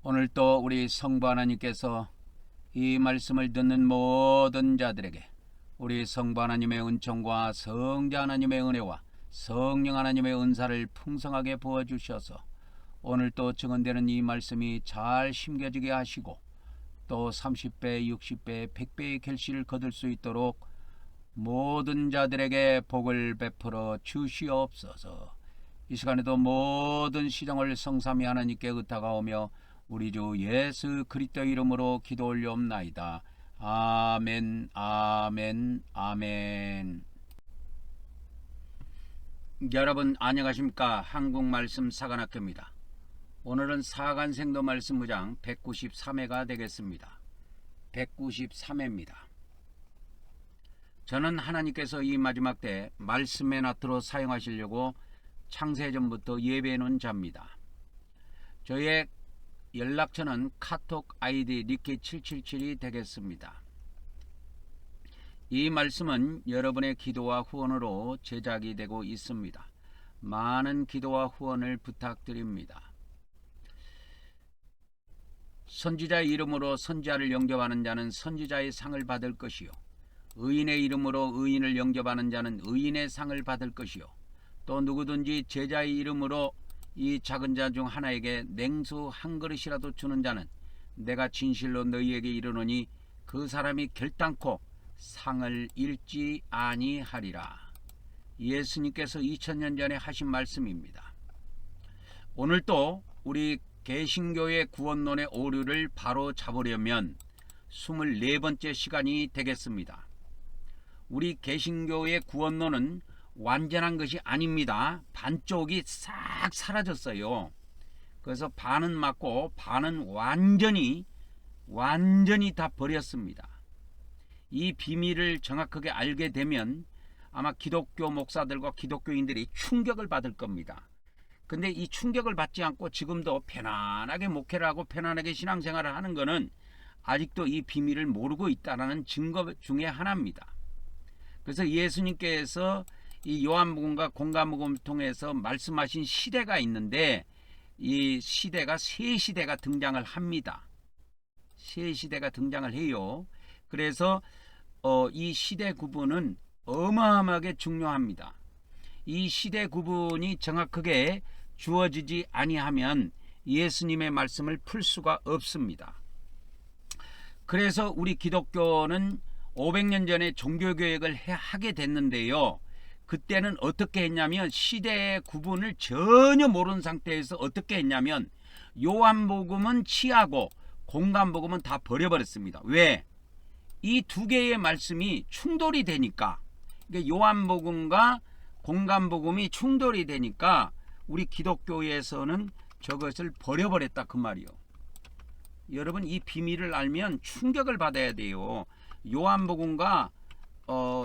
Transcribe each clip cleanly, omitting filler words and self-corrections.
오늘 또 우리 성부 하나님께서 이 말씀을 듣는 모든 자들에게 우리 성부 하나님의 은총과 성자 하나님의 은혜와 성령 하나님의 은사를 풍성하게 부어주셔서 오늘 또 증언되는 이 말씀이 잘 심겨지게 하시고 또 30배, 60배, 100배의 결실을 거둘 수 있도록 모든 자들에게 복을 베풀어 주시옵소서. 이 시간에도 모든 시정을 성삼위 하나님께 의탁하오며 우리 주 예수 그리스도 이름으로 기도 올려옵나이다. 아멘, 아멘, 아멘. 여러분 안녕하십니까? 한국말씀 사관학교입니다. 오늘은 사간생도 말씀 무장 193회가 되겠습니다. 193회입니다. 저는 하나님께서 이 마지막 때 말씀의 낫으로 사용하시려고 창세전부터 예배해 놓은 자입니다. 저의 연락처는 카톡 아이디 리키777이 되겠습니다. 이 말씀은 여러분의 기도와 후원으로 제작이 되고 있습니다. 많은 기도와 후원을 부탁드립니다. 선지자의 이름으로 선지자를 영접하는 자는 선지자의 상을 받을 것이요, 의인의 이름으로 의인을 영접하는 자는 의인의 상을 받을 것이요, 또 누구든지 제자의 이름으로 이 작은 자 중 하나에게 냉수 한 그릇이라도 주는 자는 내가 진실로 너희에게 이르노니 그 사람이 결단코 상을 잃지 아니하리라. 예수님께서 2000년 전에 하신 말씀입니다. 오늘 또 우리 개신교의 구원론의 오류를 바로 잡으려면 24번째 시간이 되겠습니다. 우리 개신교의 구원론은 완전한 것이 아닙니다. 반쪽이 싹 사라졌어요. 그래서 반은 맞고 반은 완전히 다 버렸습니다. 이 비밀을 정확하게 알게 되면 아마 기독교 목사들과 기독교인들이 충격을 받을 겁니다. 근데 이 충격을 받지 않고 지금도 편안하게 목회를 하고 편안하게 신앙생활을 하는 것은 아직도 이 비밀을 모르고 있다는 증거 중에 하나입니다. 그래서 예수님께서 이 요한복음과 공감복음을 통해서 말씀하신 시대가 있는데 이 시대가 새 시대가 등장을 합니다. 새 시대가 등장을 해요. 그래서 이 시대 구분은 어마어마하게 중요합니다. 이 시대 구분이 정확하게 주어지지 아니하면 예수님의 말씀을 풀 수가 없습니다. 그래서 우리 기독교는 500년 전에 종교개혁을 하게 됐는데요. 그때는 어떻게 했냐면 시대의 구분을 전혀 모르는 상태에서 어떻게 했냐면 요한복음은 취하고 공감복음은 다 버려버렸습니다. 왜? 이 두 개의 말씀이 충돌이 되니까, 그러니까 요한복음과 공감복음이 충돌이 되니까 우리 기독교에서는 저것을 버려버렸다 그 말이요. 여러분 이 비밀을 알면 충격을 받아야 돼요. 요한복음과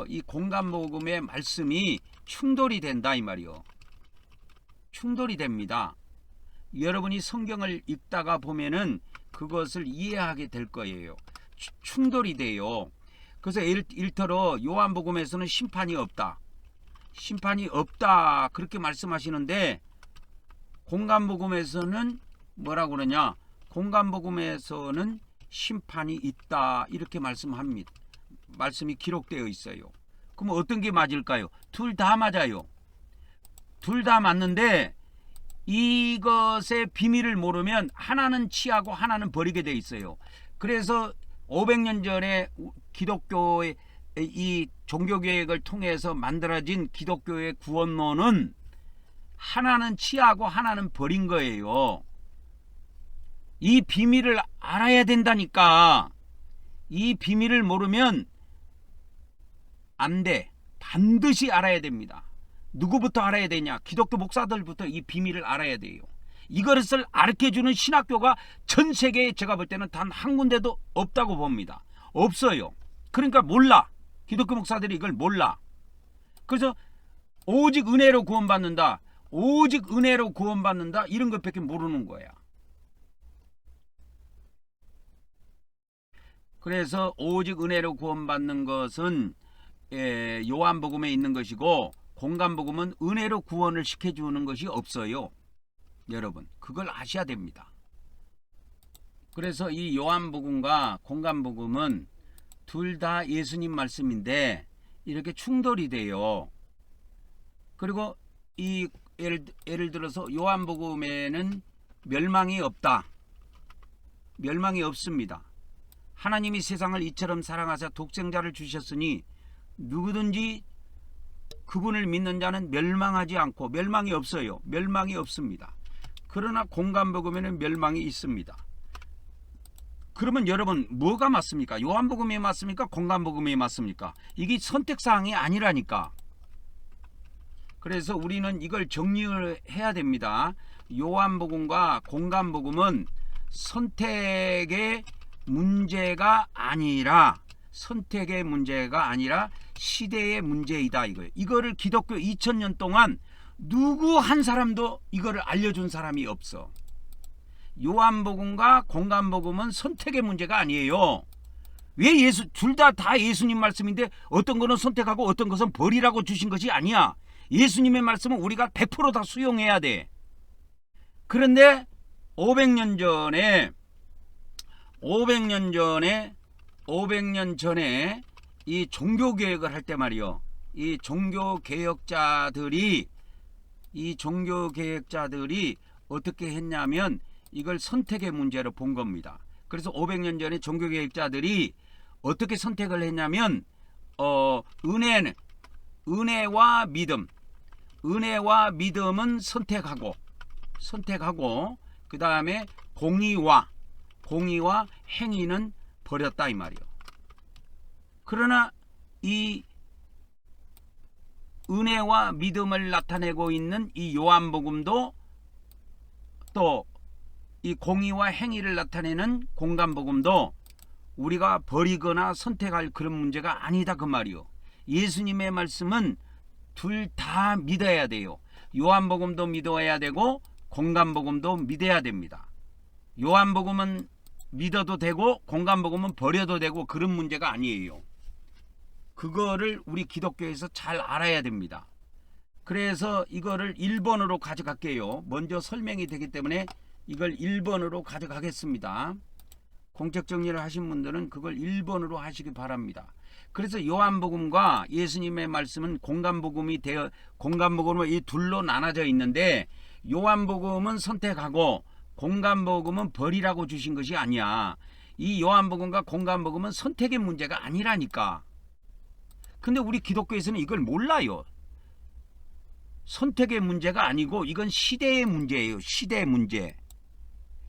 이 공감복음의 말씀이 충돌이 된다 이 말이요. 충돌이 됩니다. 여러분이 성경을 읽다가 보면은 그것을 이해하게 될 거예요. 충돌이 돼요. 그래서 일터로 요한복음에서는 심판이 없다. 심판이 없다 그렇게 말씀하시는데 공감복음에서는 뭐라고 그러냐? 공감복음에서는 심판이 있다 이렇게 말씀합니다. 말씀이 기록되어 있어요. 그럼 어떤 게 맞을까요? 둘 다 맞아요. 둘 다 맞는데 이것의 비밀을 모르면 하나는 취하고 하나는 버리게 돼 있어요. 그래서 500년 전에 기독교의 이 종교개혁을 통해서 만들어진 기독교의 구원론은 하나는 취하고 하나는 버린 거예요. 이 비밀을 알아야 된다니까. 이 비밀을 모르면 안 돼. 반드시 알아야 됩니다. 누구부터 알아야 되냐? 기독교 목사들부터 이 비밀을 알아야 돼요. 이것을 가르쳐주는 신학교가 전 세계에 제가 볼 때는 단 한 군데도 없다고 봅니다. 없어요. 그러니까 몰라. 기독교 목사들이 이걸 몰라. 그래서 오직 은혜로 구원받는다. 오직 은혜로 구원받는다. 이런 것밖에 모르는 거야. 그래서 오직 은혜로 구원받는 것은 요한복음에 있는 것이고 공감복음은 은혜로 구원을 시켜주는 것이 없어요. 여러분 그걸 아셔야 됩니다. 그래서 이 요한복음과 공간복음은 둘 다 예수님 말씀인데 이렇게 충돌이 돼요. 그리고 이 예를 들어서 요한복음에는 멸망이 없다. 멸망이 없습니다. 하나님이 세상을 이처럼 사랑하사 독생자를 주셨으니 누구든지 그분을 믿는 자는 멸망하지 않고, 멸망이 없어요. 멸망이 없습니다. 그러나 공간복음에는 멸망이 있습니다. 그러면 여러분 뭐가 맞습니까? 요한복음이 맞습니까? 공간복음이 맞습니까? 이게 선택사항이 아니라니까. 그래서 우리는 이걸 정리를 해야 됩니다. 요한복음과 공간복음은 선택의 문제가 아니라 시대의 문제이다 이거예요. 이거를 기독교 2000년 동안 누구 한 사람도 이거를 알려준 사람이 없어. 요한복음과 공간복음은 선택의 문제가 아니에요. 왜 둘 다 예수님 말씀인데 어떤 거는 선택하고 어떤 것은 버리라고 주신 것이 아니야. 예수님의 말씀은 우리가 100% 다 수용해야 돼. 그런데 500년 전에 이 종교개혁을 할 때 말이요, 이 종교개혁자들이 어떻게 했냐면 이걸 선택의 문제로 본 겁니다. 그래서 500년 전에 종교개혁자들이 어떻게 선택을 했냐면 은혜와 믿음은 선택하고 그 다음에 공의와 행위는 버렸다 이 말이요. 그러나 이 은혜와 믿음을 나타내고 있는 이 요한복음도 또 이 공의와 행위를 나타내는 공간복음도 우리가 버리거나 선택할 그런 문제가 아니다 그 말이요. 예수님의 말씀은 둘 다 믿어야 돼요. 요한복음도 믿어야 되고 공간복음도 믿어야 됩니다. 요한복음은 믿어도 되고 공간복음은 버려도 되고 그런 문제가 아니에요. 그거를 우리 기독교에서 잘 알아야 됩니다. 그래서 이거를 1번으로 가져갈게요. 먼저 설명이 되기 때문에 이걸 1번으로 가져가겠습니다. 공책 정리를 하신 분들은 그걸 1번으로 하시기 바랍니다. 그래서 요한복음과 예수님의 말씀은 공간복음은 이 둘로 나눠져 있는데, 요한복음은 선택하고 공간복음은 버리라고 주신 것이 아니야. 이 요한복음과 공간복음은 선택의 문제가 아니라니까. 근데 우리 기독교에서는 이걸 몰라요. 선택의 문제가 아니고 이건 시대의 문제예요.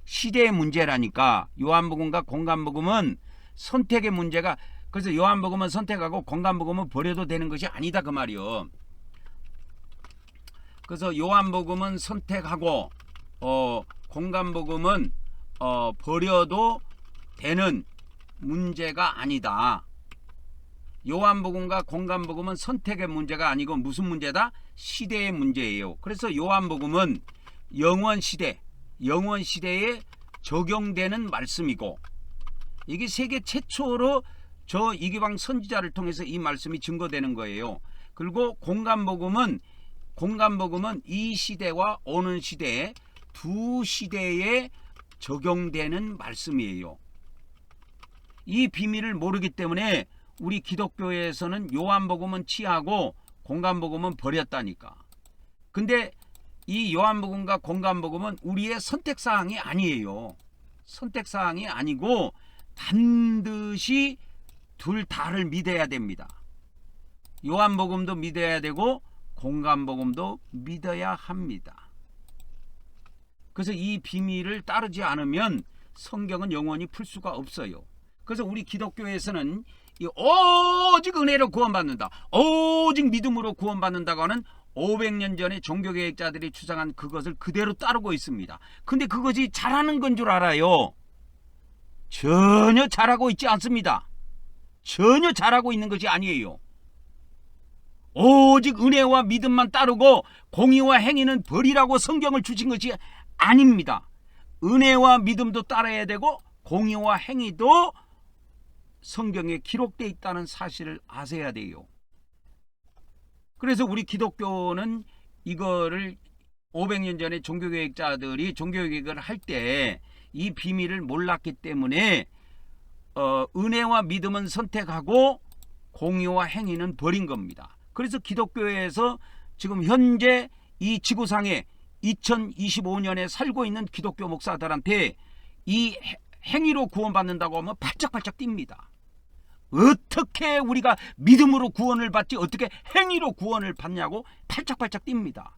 시대의 문제라니까. 요한복음과 공간복음은 선택의 문제가, 그래서 요한복음은 선택하고 공간복음은 버려도 되는 것이 아니다 그 말이요. 그래서 요한복음은 선택하고 공간복음은 버려도 되는 문제가 아니다. 요한복음과 공간복음은 선택의 문제가 아니고 무슨 문제다? 시대의 문제예요. 그래서 요한복음은 영원시대에 적용되는 말씀이고, 이게 세계 최초로 저 이기광 선지자를 통해서 이 말씀이 증거되는 거예요. 그리고 공간복음은 이 시대와 오는 시대 두 시대에 적용되는 말씀이에요. 이 비밀을 모르기 때문에 우리 기독교에서는 요한복음은 취하고 공간복음은 버렸다니까. 근데 이 요한복음과 공간복음은 우리의 선택사항이 아니에요. 선택사항이 아니고 반드시 둘 다를 믿어야 됩니다. 요한복음도 믿어야 되고 공간복음도 믿어야 합니다. 그래서 이 비밀을 따르지 않으면 성경은 영원히 풀 수가 없어요. 그래서 우리 기독교에서는 오직 은혜로 구원받는다, 오직 믿음으로 구원받는다고 하는 500년 전에 종교개혁자들이 주장한 그것을 그대로 따르고 있습니다. 근데 그것이 잘하는 건 줄 알아요. 전혀 잘하고 있지 않습니다. 전혀 잘하고 있는 것이 아니에요. 오직 은혜와 믿음만 따르고 공의와 행위는 버리라고 성경을 주신 것이 아닙니다. 은혜와 믿음도 따라야 되고 공의와 행위도 성경에 기록되어 있다는 사실을 아셔야 돼요. 그래서 우리 기독교는 이거를 500년 전에 종교개혁자들이 종교개혁을 할 때 이 비밀을 몰랐기 때문에 은혜와 믿음은 선택하고 공의와 행위는 버린 겁니다. 그래서 기독교에서 지금 현재 이 지구상에 2025년에 살고 있는 기독교 목사들한테 이 행위로 구원받는다고 하면 발짝발짝 뜁니다. 어떻게 우리가 믿음으로 구원을 받지 어떻게 행위로 구원을 받냐고 발짝발짝 뜁니다.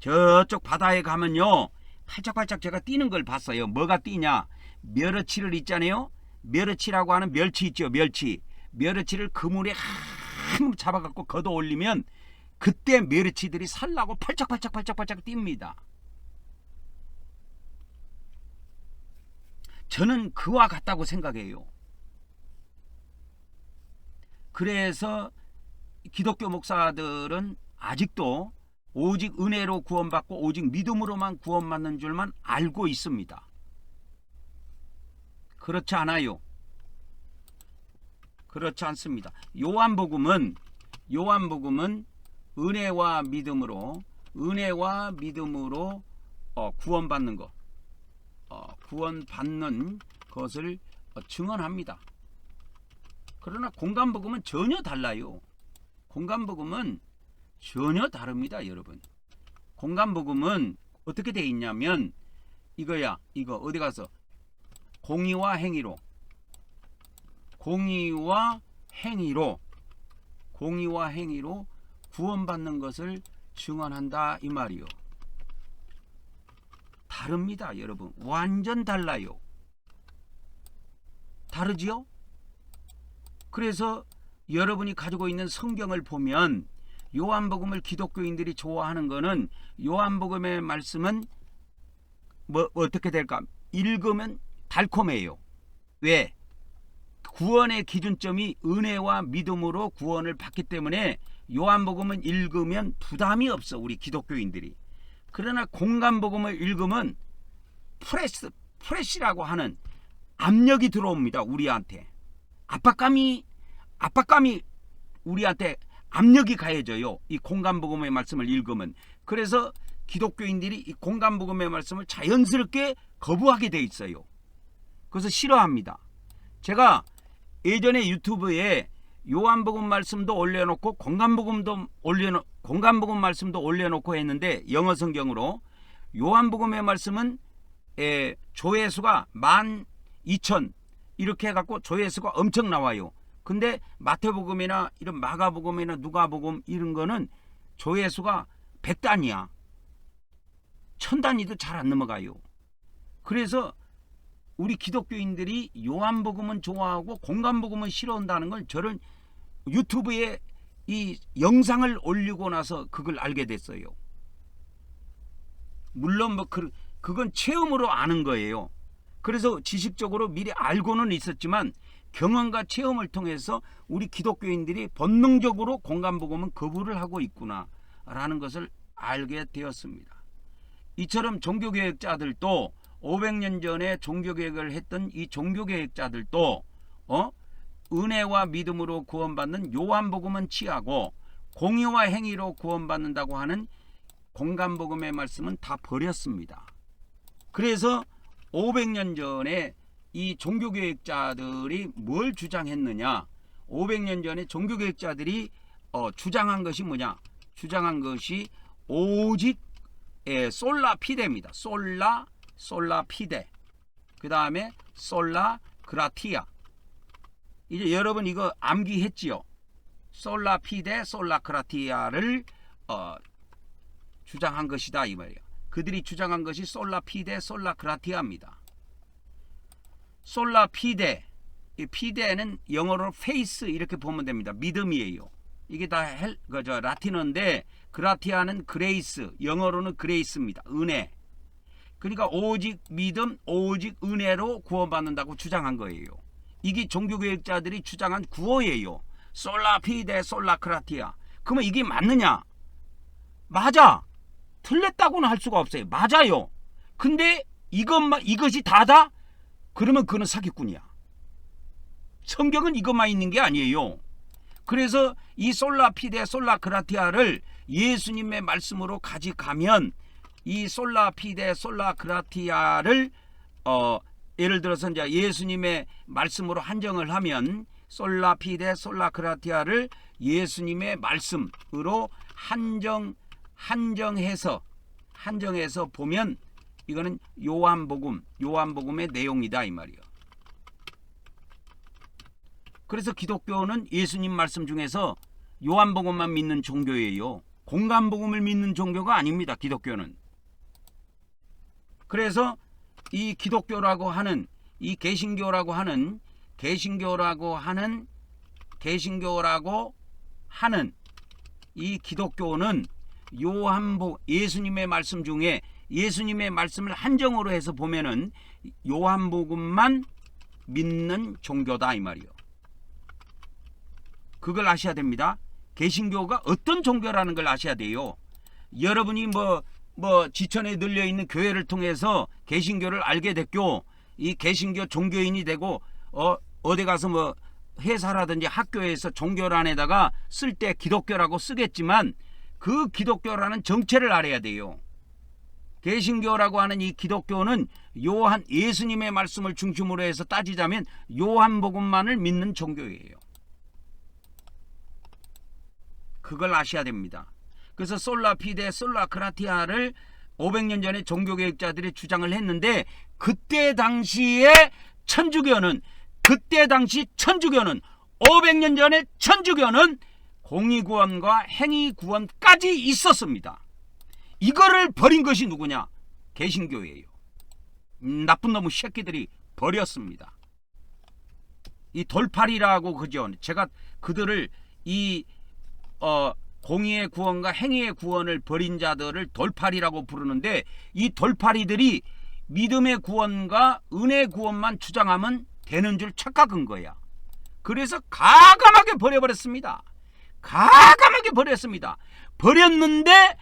저쪽 바다에 가면요 팔짝팔짝 제가 뛰는 걸 봤어요. 뭐가 뛰냐, 멸어치를 있잖아요. 멸어치라고 하는 멸치 있죠. 멸어치를 그물에 한 잡아갖고 걷어 올리면 그때 멸어치들이 살라고 팔짝팔짝 뜁니다. 저는 그와 같다고 생각해요. 그래서 기독교 목사들은 아직도 오직 은혜로 구원받고 오직 믿음으로만 구원받는 줄만 알고 있습니다. 그렇지 않아요. 그렇지 않습니다. 요한복음은 은혜와 믿음으로 구원받는 것, 구원받는 것을 증언합니다. 그러나 공간복음은 전혀 달라요. 공간복음은 전혀 다릅니다, 여러분. 공간복음은 어떻게 돼 있냐면 이거 어디 가서 공의와 행위로 구원받는 것을 증언한다 이 말이요. 다릅니다, 여러분. 완전 달라요. 다르지요? 그래서 여러분이 가지고 있는 성경을 보면 요한복음을 기독교인들이 좋아하는 거는 요한복음의 말씀은 어떻게 될까? 읽으면 달콤해요. 왜? 구원의 기준점이 은혜와 믿음으로 구원을 받기 때문에 요한복음은 읽으면 부담이 없어, 우리 기독교인들이. 그러나 공간복음을 읽으면 프레시라고 하는 압력이 들어옵니다, 우리한테. 압박감이 우리한테 압력이 가해져요, 이 공간복음의 말씀을 읽으면. 그래서 기독교인들이 이 공간복음의 말씀을 자연스럽게 거부하게 돼 있어요. 그래서 싫어합니다. 제가 예전에 유튜브에 요한복음 말씀도 올려놓고 공간복음 말씀도 올려놓고 했는데, 영어 성경으로 요한복음의 말씀은 조회수가 12,000 이렇게 해갖고 조회수가 엄청 나와요. 근데 마태복음이나 이런 마가복음이나 누가복음 이런 거는 조회수가 100단위야. 1000단위도 잘 안 넘어가요. 그래서 우리 기독교인들이 요한복음은 좋아하고 공간복음은 싫어한다는 걸 저는 유튜브에 이 영상을 올리고 나서 그걸 알게 됐어요. 물론 그건 체험으로 아는 거예요. 그래서 지식적으로 미리 알고는 있었지만 경험과 체험을 통해서 우리 기독교인들이 본능적으로 공간복음은 거부를 하고 있구나 라는 것을 알게 되었습니다. 이처럼 종교개혁자들도 500년 전에 종교개혁을 했던 이 종교개혁자들도 은혜와 믿음으로 구원받는 요한복음은 취하고 공의와 행위로 구원받는다고 하는 공간복음의 말씀은 다 버렸습니다. 그래서 500년 전에 이 종교개혁자들이 뭘 주장했느냐? 500년 전에 종교개혁자들이 주장한 것이 뭐냐? 주장한 것이 오직 솔라 피데입니다. 솔라 피데. 그 다음에 솔라 그라티아. 이제 여러분 이거 암기했지요? 솔라 피데, 솔라 그라티아를 주장한 것이다 이 말이에요. 그들이 주장한 것이 솔라 피데, 솔라 그라티아입니다. 솔라 피데, 이 피데는 영어로 페이스 이렇게 보면 됩니다. 믿음이에요. 이게 다 라틴어인데 그라티아는 그레이스, 영어로는 그레이스입니다. 은혜. 그러니까 오직 믿음, 오직 은혜로 구원받는다고 주장한 거예요. 이게 종교개혁자들이 주장한 구호예요. 솔라 피데, 솔라 그라티아. 그러면 이게 맞느냐? 맞아. 틀렸다고는 할 수가 없어요. 맞아요. 근데 이것이 다다? 그러면 그는 사기꾼이야. 성경은 이것만 있는 게 아니에요. 그래서 이 솔라 피데, 솔라 그라티아를 예수님의 말씀으로 가져가면 이 솔라 피데 솔라 그라티아를 예를 들어서 이제 예수님의 말씀으로 한정을 하면 솔라 피데 솔라 그라티아를 예수님의 말씀으로 한정해서 보면 이거는 요한복음의 내용이다 이 말이에요. 그래서 기독교는 예수님 말씀 중에서 요한복음만 믿는 종교예요. 공간복음을 믿는 종교가 아닙니다. 기독교는. 그래서 이 기독교라고 하는 이 개신교라고 하는 이 기독교는 예수님의 말씀 중에 예수님의 말씀을 한정으로 해서 보면은 요한복음만 믿는 종교다 이 말이요. 그걸 아셔야 됩니다. 개신교가 어떤 종교라는 걸 아셔야 돼요. 여러분이 뭐 지천에 널려 있는 교회를 통해서 개신교를 알게 됐고 이 개신교 종교인이 되고 어디 가서 뭐 회사라든지 학교에서 종교란에다가 쓸 때 기독교라고 쓰겠지만 그 기독교라는 정체를 알아야 돼요. 개신교라고 하는 이 기독교는 예수님의 말씀을 중심으로 해서 따지자면 요한복음만을 믿는 종교예요. 그걸 아셔야 됩니다. 그래서 솔라 피데 솔라 그라티아를 500년 전에 종교개혁자들이 주장을 했는데 그때 당시 천주교는 500년 전에 천주교는 공의구원과 행위구원까지 있었습니다. 이거를 버린 것이 누구냐? 개신교예요. 나쁜 놈의 새끼들이 버렸습니다. 이 돌팔이라고 그죠? 제가 그들을 이 공의의 구원과 행위의 구원을 버린 자들을 돌팔이라고 부르는데 이 돌팔이들이 믿음의 구원과 은혜의 구원만 주장하면 되는 줄 착각한 거야. 그래서 가감하게 버려버렸습니다. 버렸는데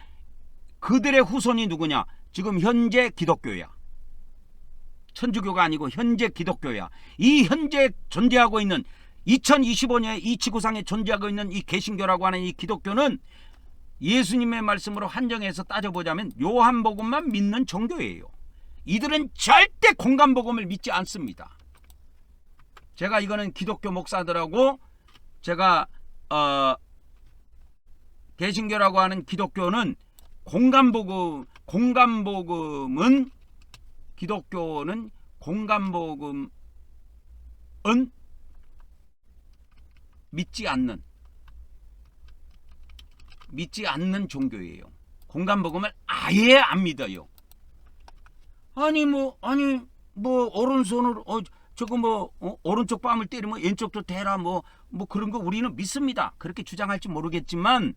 그들의 후손이 누구냐? 지금 현재 기독교야. 천주교가 아니고 현재 기독교야. 이 현재 존재하고 있는 2025년에 이 지구상에 존재하고 있는 이 개신교라고 하는 이 기독교는 예수님의 말씀으로 한정해서 따져보자면 요한복음만 믿는 종교예요. 이들은 절대 공간복음을 믿지 않습니다. 제가 이거는 기독교 목사들하고 제가 개신교라고 하는 기독교는 기독교는 공간복음은 믿지 않는 종교예요. 공간복음을 아예 안 믿어요. 아니 오른손으로 오른쪽 뺨을 때리면 왼쪽도 대라 뭐 그런 거 우리는 믿습니다. 그렇게 주장할지 모르겠지만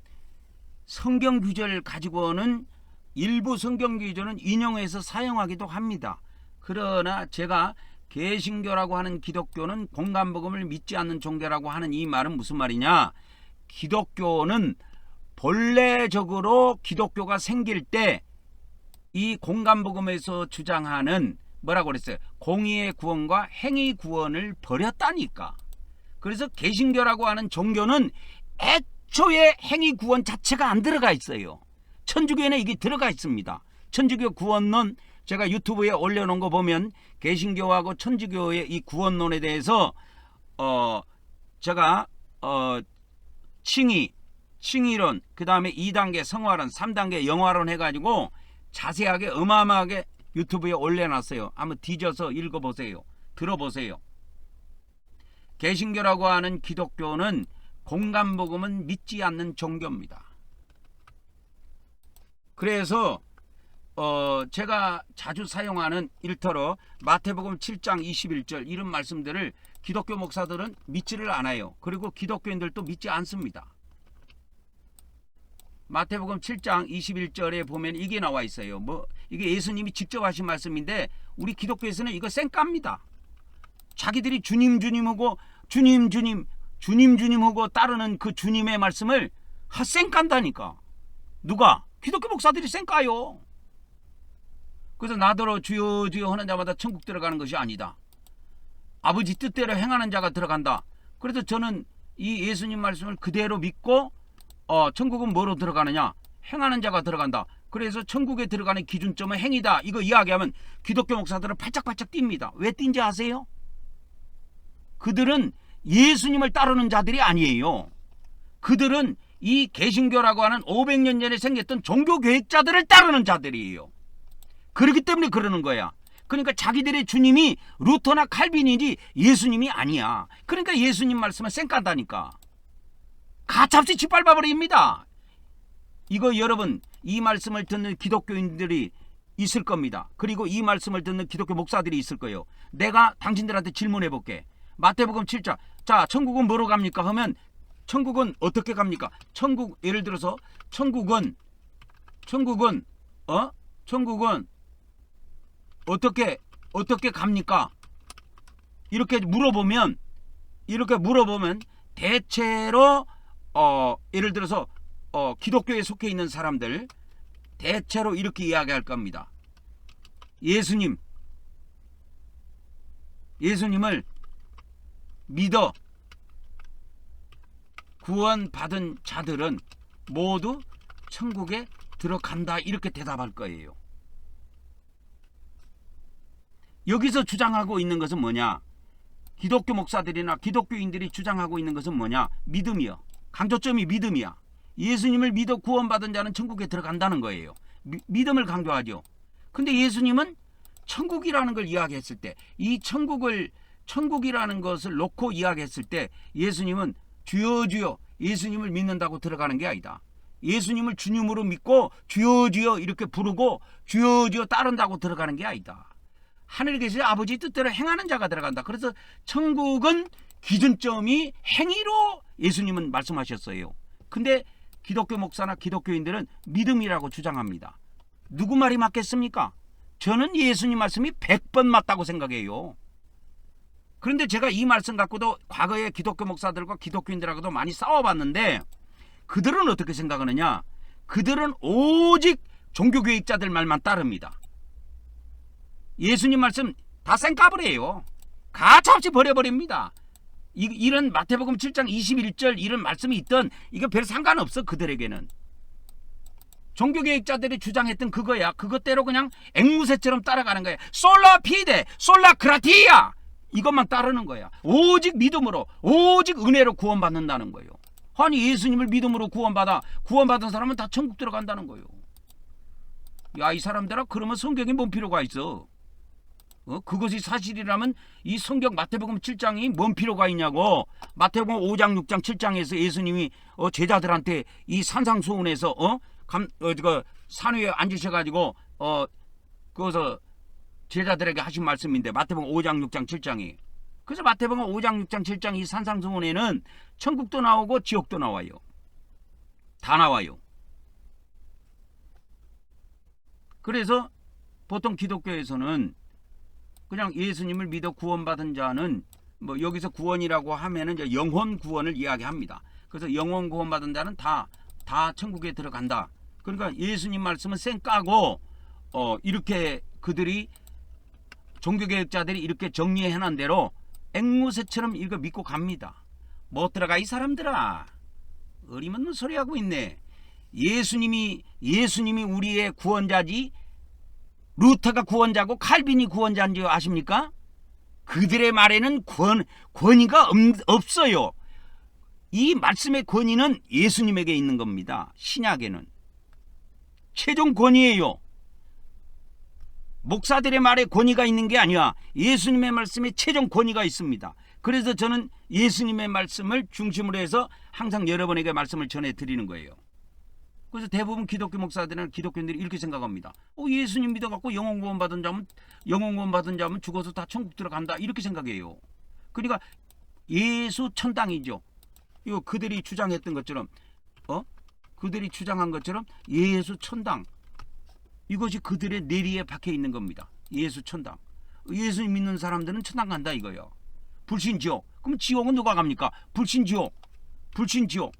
성경 구절을 가지고는 일부 성경 구절은 인용해서 사용하기도 합니다. 그러나 제가 개신교라고 하는 기독교는 공간복음을 믿지 않는 종교라고 하는 이 말은 무슨 말이냐? 기독교는 본래적으로 기독교가 생길 때 이 공간복음에서 주장하는 뭐라고 그랬어요? 공의의 구원과 행위 구원을 버렸다니까. 그래서 개신교라고 하는 종교는 애초에 행위 구원 자체가 안 들어가 있어요. 천주교에는 이게 들어가 있습니다. 천주교 구원론 제가 유튜브에 올려놓은 거 보면 개신교하고 천주교의 이 구원론에 대해서 제가 칭의론, 그 다음에 2단계 성화론, 3단계 영화론 해가지고 자세하게 어마어마하게 유튜브에 올려놨어요. 한번 뒤져서 읽어보세요. 들어보세요. 개신교라고 하는 기독교는 공간복음은 믿지 않는 종교입니다. 그래서 제가 자주 사용하는 일터로 마태복음 7장 21절 이런 말씀들을 기독교 목사들은 믿지를 않아요. 그리고 기독교인들도 믿지 않습니다. 마태복음 7장 21절에 보면 이게 나와 있어요. 이게 예수님이 직접 하신 말씀인데 우리 기독교에서는 이거 쌩깝니다. 자기들이 주님하고 주님하고 따르는 그 주님의 말씀을 쌩깐다니까. 누가? 기독교 목사들이 쌩까요. 그래서 나더러 주여 주여 하는 자마다 천국 들어가는 것이 아니다. 아버지 뜻대로 행하는 자가 들어간다. 그래서 저는 이 예수님 말씀을 그대로 믿고 천국은 뭐로 들어가느냐? 행하는 자가 들어간다. 그래서 천국에 들어가는 기준점은 행위다. 이거 이야기하면 기독교 목사들은 팔짝팔짝 뜁니다. 왜 뛴지 아세요? 그들은 예수님을 따르는 자들이 아니에요. 그들은 이 개신교라고 하는 500년 전에 생겼던 종교개혁자들을 따르는 자들이에요. 그렇기 때문에 그러는 거야. 그러니까 자기들의 주님이 루터나 칼빈이지 예수님이 아니야. 그러니까 예수님 말씀은 쌩깐다니까. 가차없이 짓밟아버립니다. 이거 여러분, 이 말씀을 듣는 기독교인들이 있을 겁니다. 그리고 이 말씀을 듣는 기독교 목사들이 있을 거예요. 내가 당신들한테 질문해 볼게. 마태복음 7장. 자, 천국은 뭐로 갑니까? 하면 천국은 어떻게 갑니까? 천국, 예를 들어서 천국은 어떻게 갑니까? 이렇게 물어보면 대체로 예를 들어서 기독교에 속해 있는 사람들 대체로 이렇게 이야기할 겁니다. 예수님을 믿어 구원받은 자들은 모두 천국에 들어간다. 이렇게 대답할 거예요. 여기서 주장하고 있는 것은 뭐냐? 기독교 목사들이나 기독교인들이 주장하고 있는 것은 뭐냐? 믿음이요. 강조점이 믿음이야. 예수님을 믿어 구원받은 자는 천국에 들어간다는 거예요. 믿음을 강조하죠. 근데 예수님은 천국이라는 걸 이야기했을 때, 이 천국이라는 것을 놓고 이야기했을 때 예수님은 주여 주여 예수님을 믿는다고 들어가는 게 아니다. 예수님을 주님으로 믿고 주여 주여 이렇게 부르고 주여 주여 따른다고 들어가는 게 아니다. 하늘에 계신 아버지 뜻대로 행하는 자가 들어간다. 그래서 천국은 기준점이 행위로 예수님은 말씀하셨어요. 근데 기독교 목사나 기독교인들은 믿음이라고 주장합니다. 누구 말이 맞겠습니까? 저는 예수님 말씀이 100번 맞다고 생각해요. 그런데 제가 이 말씀 갖고도 과거에 기독교 목사들과 기독교인들하고도 많이 싸워봤는데 그들은 어떻게 생각하느냐? 그들은 오직 종교개혁자들 말만 따릅니다. 예수님 말씀 다 쌩까버려요. 가차없이 버려버립니다. 이런 마태복음 7장 21절 이런 말씀이 있던 이거 별 상관없어. 그들에게는 종교개혁자들이 주장했던 그거야. 그것대로 그냥 앵무새처럼 따라가는 거야. 솔라 피데 솔라 그라티아 이것만 따르는 거야. 오직 믿음으로 오직 은혜로 구원받는다는 거예요. 아니 예수님을 믿음으로 구원받은 사람은 다 천국 들어간다는 거예요. 야, 이 사람들아, 그러면 성경이 뭔 필요가 있어? 그것이 사실이라면 이 성경 마태복음 7장이 뭔 필요가 있냐고. 마태복음 5장 6장 7장에서 예수님이 제자들한테 이 산상수훈에서 산 위에 앉으셔가지고 거기서 제자들에게 하신 말씀인데 마태복음 5장 6장 7장이. 그래서 마태복음 5장 6장 7장 이 산상수훈에는 천국도 나오고 지옥도 나와요. 다 나와요. 그래서 보통 기독교에서는 그냥 예수님을 믿어 구원받은 자는 뭐 여기서 구원이라고 하면은 이제 영혼 구원을 이야기합니다. 그래서 영혼 구원받은 자는 다 천국에 들어간다. 그러니까 예수님 말씀은 쌩까고 이렇게 그들이 종교개혁자들이 이렇게 정리해놓은 대로 앵무새처럼 이거 믿고 갑니다. 못 들어가 이 사람들아. 어림없는 소리 하고 있네. 예수님이 우리의 구원자지 루터가 구원자고 칼빈이 구원자인 줄 아십니까? 그들의 말에는 권위가 없어요. 이 말씀의 권위는 예수님에게 있는 겁니다. 신약에는 최종 권위예요. 목사들의 말에 권위가 있는 게 아니야. 예수님의 말씀에 최종 권위가 있습니다. 그래서 저는 예수님의 말씀을 중심으로 해서 항상 여러분에게 말씀을 전해드리는 거예요. 그래서 대부분 기독교 목사들이나 기독교인들이 이렇게 생각합니다. 예수님 믿어갖고 영혼 구원 받은 자면 죽어서 다 천국 들어간다. 이렇게 생각해요. 그러니까 예수 천당이죠. 이거 그들이 주장했던 것처럼 그들이 주장한 것처럼 예수 천당. 이것이 그들의 내리에 박혀 있는 겁니다. 예수 천당. 예수님 믿는 사람들은 천당 간다 이거예요. 불신지옥. 그럼 지옥은 누가 갑니까? 불신지옥. 불신지옥.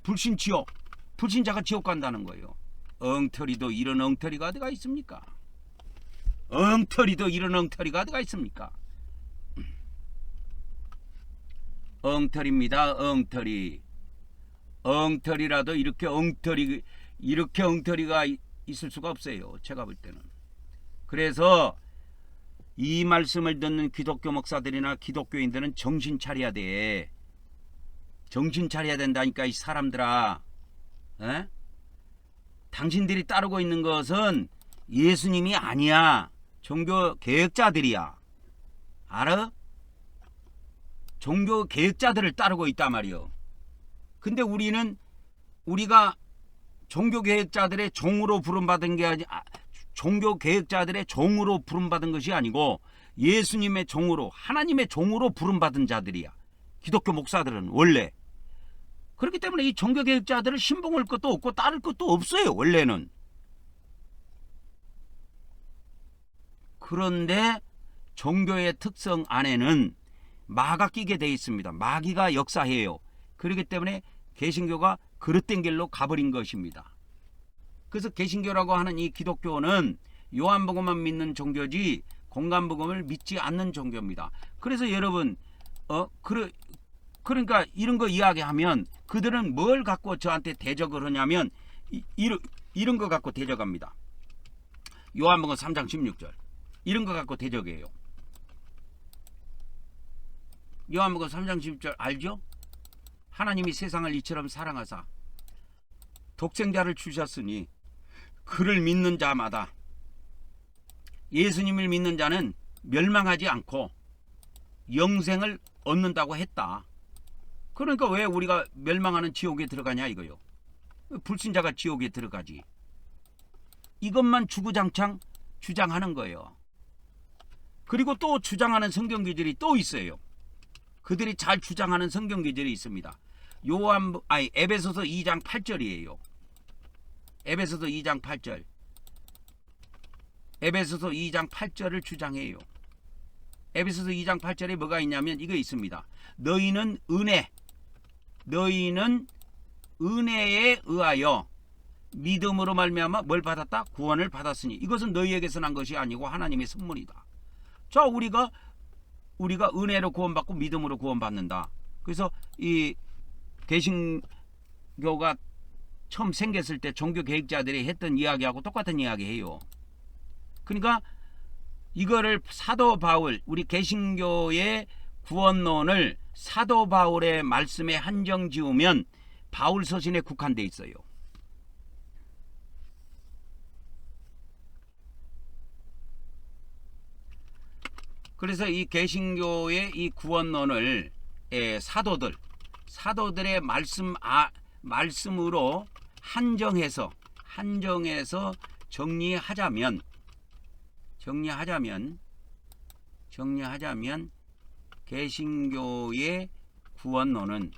불신지옥. 불신자가 지옥 간다는 거예요. 엉터리도 이런 엉터리가 어디가 있습니까? 엉터리도 이런 엉터리가 어디가 있습니까? 엉터리입니다. 엉터리. 엉터리라도 이렇게 이렇게 엉터리가 있을 수가 없어요. 제가 볼 때는. 그래서 이 말씀을 듣는 기독교 목사들이나 기독교인들은 정신 차려야 돼. 정신 차려야 된다니까 이 사람들아. 에? 당신들이 따르고 있는 것은 예수님이 아니야. 종교 개혁자들이야. 알아? 종교 개혁자들을 따르고 있단 말이요. 근데 우리가 종교 개혁자들의 종으로 부름받은 게 아니라 종교 개혁자들의 종으로 부름받은 것이 아니고 예수님의 종으로 하나님의 종으로 부름받은 자들이야. 기독교 목사들은 원래. 그렇기 때문에 이 종교 개혁자들을 신봉할 것도 없고 따를 것도 없어요. 원래는. 그런데 종교의 특성 안에는 마가 끼게 돼 있습니다. 마귀가 역사해요. 그렇기 때문에 개신교가 그릇된 길로 가버린 것입니다. 그래서 개신교라고 하는 이 기독교는 요한복음만 믿는 종교지 공간복음을 믿지 않는 종교입니다. 그래서 여러분 그러니까 이런 거 이야기하면 그들은 뭘 갖고 저한테 대적을 하냐면 이런 거 갖고 대적합니다. 요한복음 3장 16절 이런 거 갖고 대적해요. 요한복음 3장 16절 알죠? 하나님이 세상을 이처럼 사랑하사 독생자를 주셨으니 그를 믿는 자마다 예수님을 믿는 자는 멸망하지 않고 영생을 얻는다고 했다. 그러니까 왜 우리가 멸망하는 지옥에 들어가냐 이거요. 불신자가 지옥에 들어가지. 이것만 주구장창 주장하는 거예요. 그리고 또 주장하는 성경 구절이 또 있어요. 그들이 잘 주장하는 성경 구절이 있습니다. 에베소서 2장 8절이에요. 에베소서 2장 8절. 에베소서 2장 8절을 주장해요. 에베소서 2장 8절에 뭐가 있냐면 이거 있습니다. 너희는 은혜에 의하여 믿음으로 말미암아 뭘 받았다? 구원을 받았으니 이것은 너희에게서 난 것이 아니고 하나님의 선물이다. 자, 우리가 은혜로 구원받고 믿음으로 구원받는다. 그래서 이 개신교가 처음 생겼을 때 종교 개혁자들이 했던 이야기하고 똑같은 이야기해요. 그러니까 이거를 사도 바울, 우리 개신교의 구원론을 사도 바울의 말씀에 한정 지으면 바울 서신에 국한돼 있어요. 그래서 이 개신교의 이 구원론을 사도들의 말씀으로 한정해서 정리하자면 개신교의 구원론은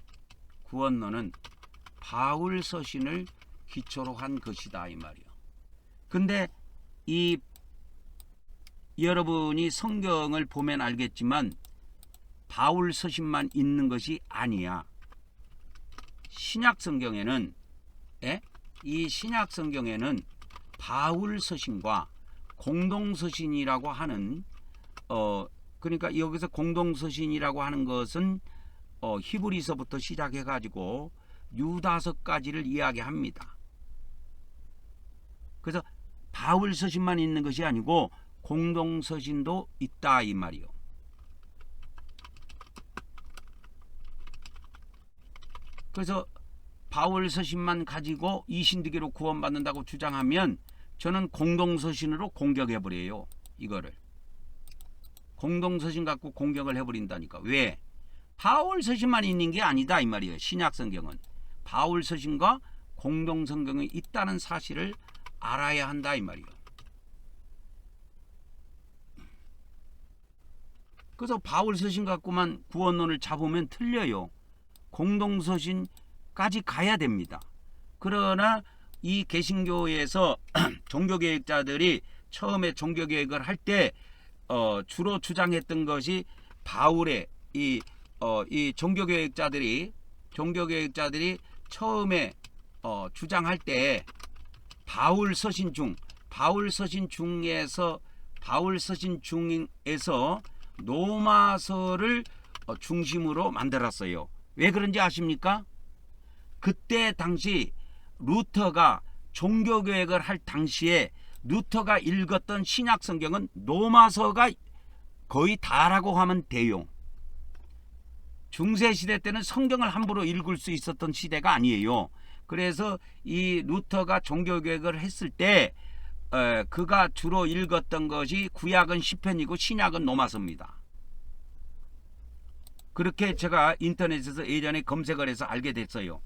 바울 서신을 기초로 한 것이다 이 말이요. 근데 여러분이 성경을 보면 알겠지만 바울 서신만 있는 것이 아니야. 신약 성경에는 바울 서신과 공동 서신이라고 하는 그러니까 여기서 공동 서신이라고 하는 것은 히브리서부터 시작해 가지고 유다서까지를 이야기합니다. 그래서 바울 서신만 있는 것이 아니고 공동 서신도 있다 이 말이요. 그래서 바울 서신만 가지고 이신득이로 구원받는다고 주장하면 저는 공동 서신으로 공격해 버려요. 이거를 공동 서신 갖고 공격을 해 버린다니까. 왜? 바울 서신만 있는 게 아니다 이 말이에요. 신약 성경은 바울 서신과 공동 성경이 있다는 사실을 알아야 한다 이 말이에요. 그래서 바울 서신 갖고만 구원론을 잡으면 틀려요. 공동 서신까지 가야 됩니다. 그러나 이 개신교에서 종교개혁자들이 처음에 종교개혁을 할 때 주로 주장했던 것이 바울의 이 종교개혁자들이 처음에 주장할 때 바울 서신 중에서 로마서를 중심으로 만들었어요. 왜 그런지 아십니까? 그때 당시 루터가 종교개혁을 할 당시에 루터가 읽었던 신약 성경은 로마서가 거의 다라고 하면 돼요. 중세시대 때는 성경을 함부로 읽을 수 있었던 시대가 아니에요. 그래서 이 루터가 종교개혁을 했을 때 그가 주로 읽었던 것이 구약은 시편이고 신약은 로마서입니다. 그렇게 제가 인터넷에서 예전에 검색을 해서 알게 됐어요.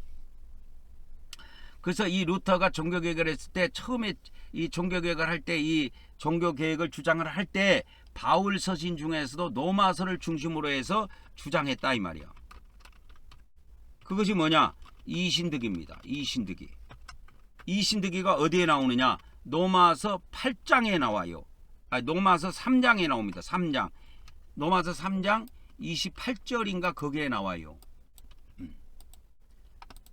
그래서 이 루터가 종교개혁을 했을 때 처음에 이 종교개혁을 할 때 이 종교개혁을 주장을 할 때 바울 서신 중에서도 로마서를 중심으로 해서 주장했다 이 말이야. 그것이 뭐냐? 이신득입니다. 이신득이. 이신득이가 어디에 나오느냐? 로마서 8장에 나와요. 로마서 3장에 나옵니다. 3장. 로마서 3장 28절인가 거기에 나와요.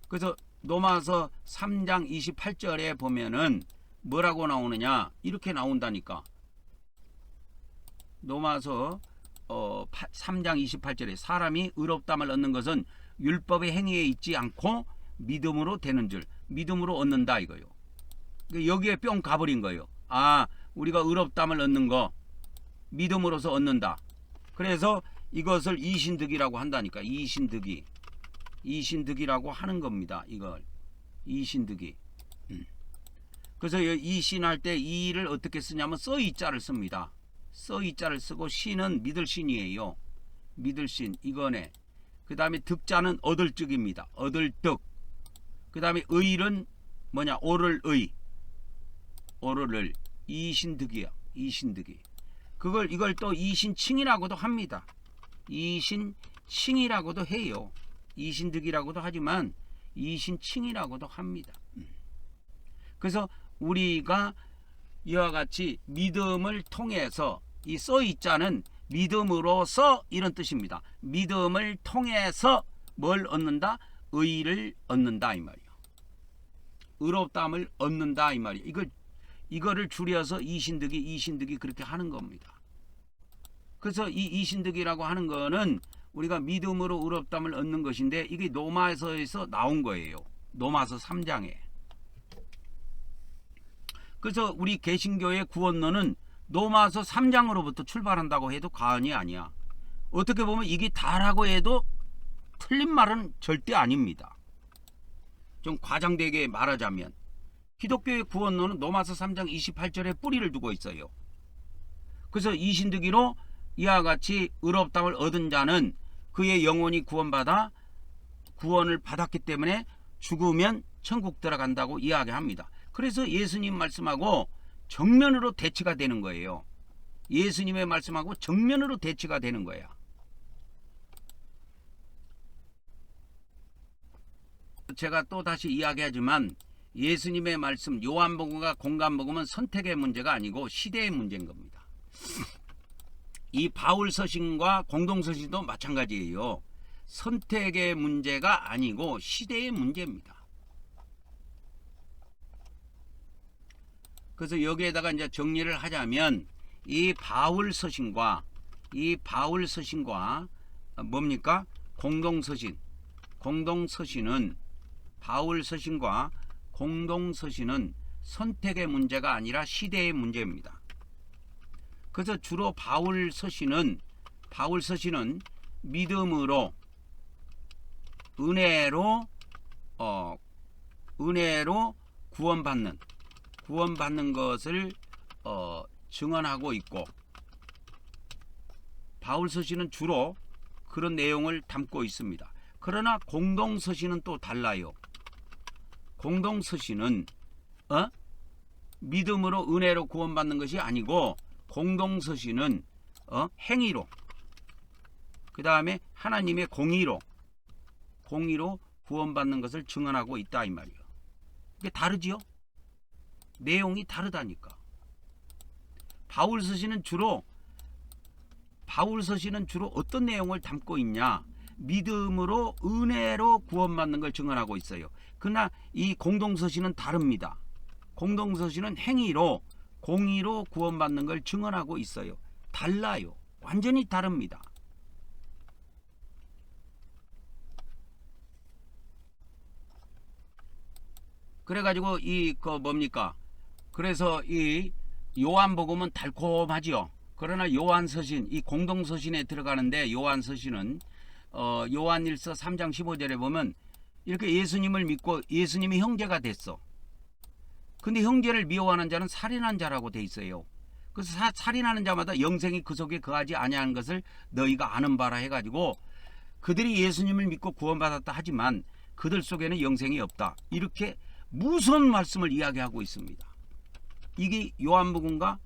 그래서 로마서 3장 28절에 보면은 뭐라고 나오느냐? 이렇게 나온다니까. 로마서 3장 28절에 사람이 의롭다함을 얻는 것은 율법의 행위에 있지 않고 믿음으로 되는 줄. 믿음으로 얻는다 이거요. 여기에 뿅 가버린 거예요. 아, 우리가 의롭다함을 얻는 거 믿음으로서 얻는다. 그래서 이것을 이신득이라고 한다니까. 이신득이. 이신득이라고 하는 겁니다. 이걸. 이신득이. 그래서 이신할 때 이를 어떻게 쓰냐면 써이자를 씁니다. 써이자를 쓰고 신은 믿을 신이에요. 믿을 신 이거네. 그 다음에 득자는 얻을 적입니다. 얻을 득. 그 다음에 의는 뭐냐? 오를 의. 오를 이신득이야. 이신득이. 이걸 또 이신칭이라고도 합니다. 이신칭이라고도 해요. 이신득이라고도 하지만 이신칭이라고도 합니다. 그래서 우리가 이와 같이 믿음을 통해서 이 써있자는 믿음으로서 이런 뜻입니다. 믿음을 통해서 뭘 얻는다? 의를 얻는다 이 말이에요. 의롭다함을 얻는다 이 말이에요. 이거를 줄여서 이신득이 그렇게 하는 겁니다. 그래서 이 이신득이라고 하는 거는 우리가 믿음으로 의롭다함을 얻는 것인데 이게 로마서에서 나온 거예요. 로마서 3장에. 그래서 우리 개신교의 구원론은 로마서 3장으로부터 출발한다고 해도 과언이 아니야. 어떻게 보면 이게 다라고 해도 틀린 말은 절대 아닙니다. 좀 과장되게 말하자면 기독교의 구원론은 로마서 3장 28절에 뿌리를 두고 있어요. 그래서 이신득이로 이와 같이 의롭다함을 얻은 자는 그의 영혼이 구원받아 구원을 받았기 때문에 죽으면 천국 들어간다고 이야기합니다. 그래서 예수님 말씀하고 정면으로 대치가 되는 거예요. 예수님의 말씀하고 정면으로 대치가 되는 거야. 제가 또 다시 이야기하지만 예수님의 말씀 요한복음과 공간복음은 선택의 문제가 아니고 시대의 문제인 겁니다. 이 바울 서신과 공동 서신도 마찬가지예요. 선택의 문제가 아니고 시대의 문제입니다. 그래서 여기에다가 이제 정리를 하자면 이 바울 서신과 뭡니까? 공동 서신은 바울 서신과 공동 서신은 선택의 문제가 아니라 시대의 문제입니다. 그래서 주로 바울 서신은 믿음으로 은혜로 구원받는 것을 증언하고 있고, 바울 서신은 주로 그런 내용을 담고 있습니다. 그러나 공동 서신은 또 달라요. 공동 서신은 믿음으로 은혜로 구원받는 것이 아니고 공동 서신은 행위로, 그 다음에 하나님의 공의로 구원받는 것을 증언하고 있다 이 말이에요. 이게 다르지요? 내용이 다르다니까. 바울 서신은 주로 어떤 내용을 담고 있냐? 믿음으로 은혜로 구원받는 걸 증언하고 있어요. 그러나 이 공동 서신은 다릅니다. 공동 서신은 행위로 공의로 구원받는 걸 증언하고 있어요. 달라요. 완전히 다릅니다. 그래가지고 뭡니까? 그래서 이 요한복음은 달콤하지요. 그러나 요한서신, 이 공동서신에 들어가는데 요한서신은 요한일서 3장 15절에 보면 이렇게 예수님을 믿고 예수님이 형제가 됐어. 근데 형제를 미워하는 자는 살인한 자라고 돼 있어요. 그래서 살인하는 자마다 영생이 그 속에 거하지 아니하는 것을 너희가 아는 바라 해가지고 그들이 예수님을 믿고 구원받았다 하지만 그들 속에는 영생이 없다. 이렇게 무서운 말씀을 이야기하고 있습니다. 이게 요한복음과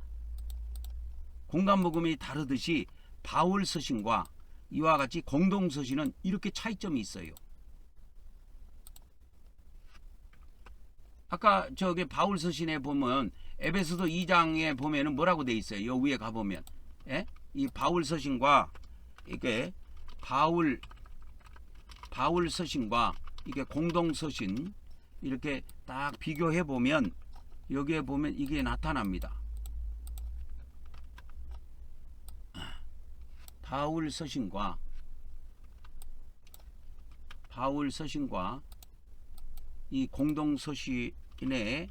공간복음이 다르듯이 바울서신과 이와 같이 공동서신은 이렇게 차이점이 있어요. 아까 저기 바울서신에 보면 에베소서 2장에 보면은 뭐라고 돼 있어요? 요 위에 가보면 예? 이 바울서신과 이게 바울서신과 이게 공동서신 이렇게 딱 비교해 보면 여기에 보면 이게 나타납니다. 바울서신과 이 공동서신의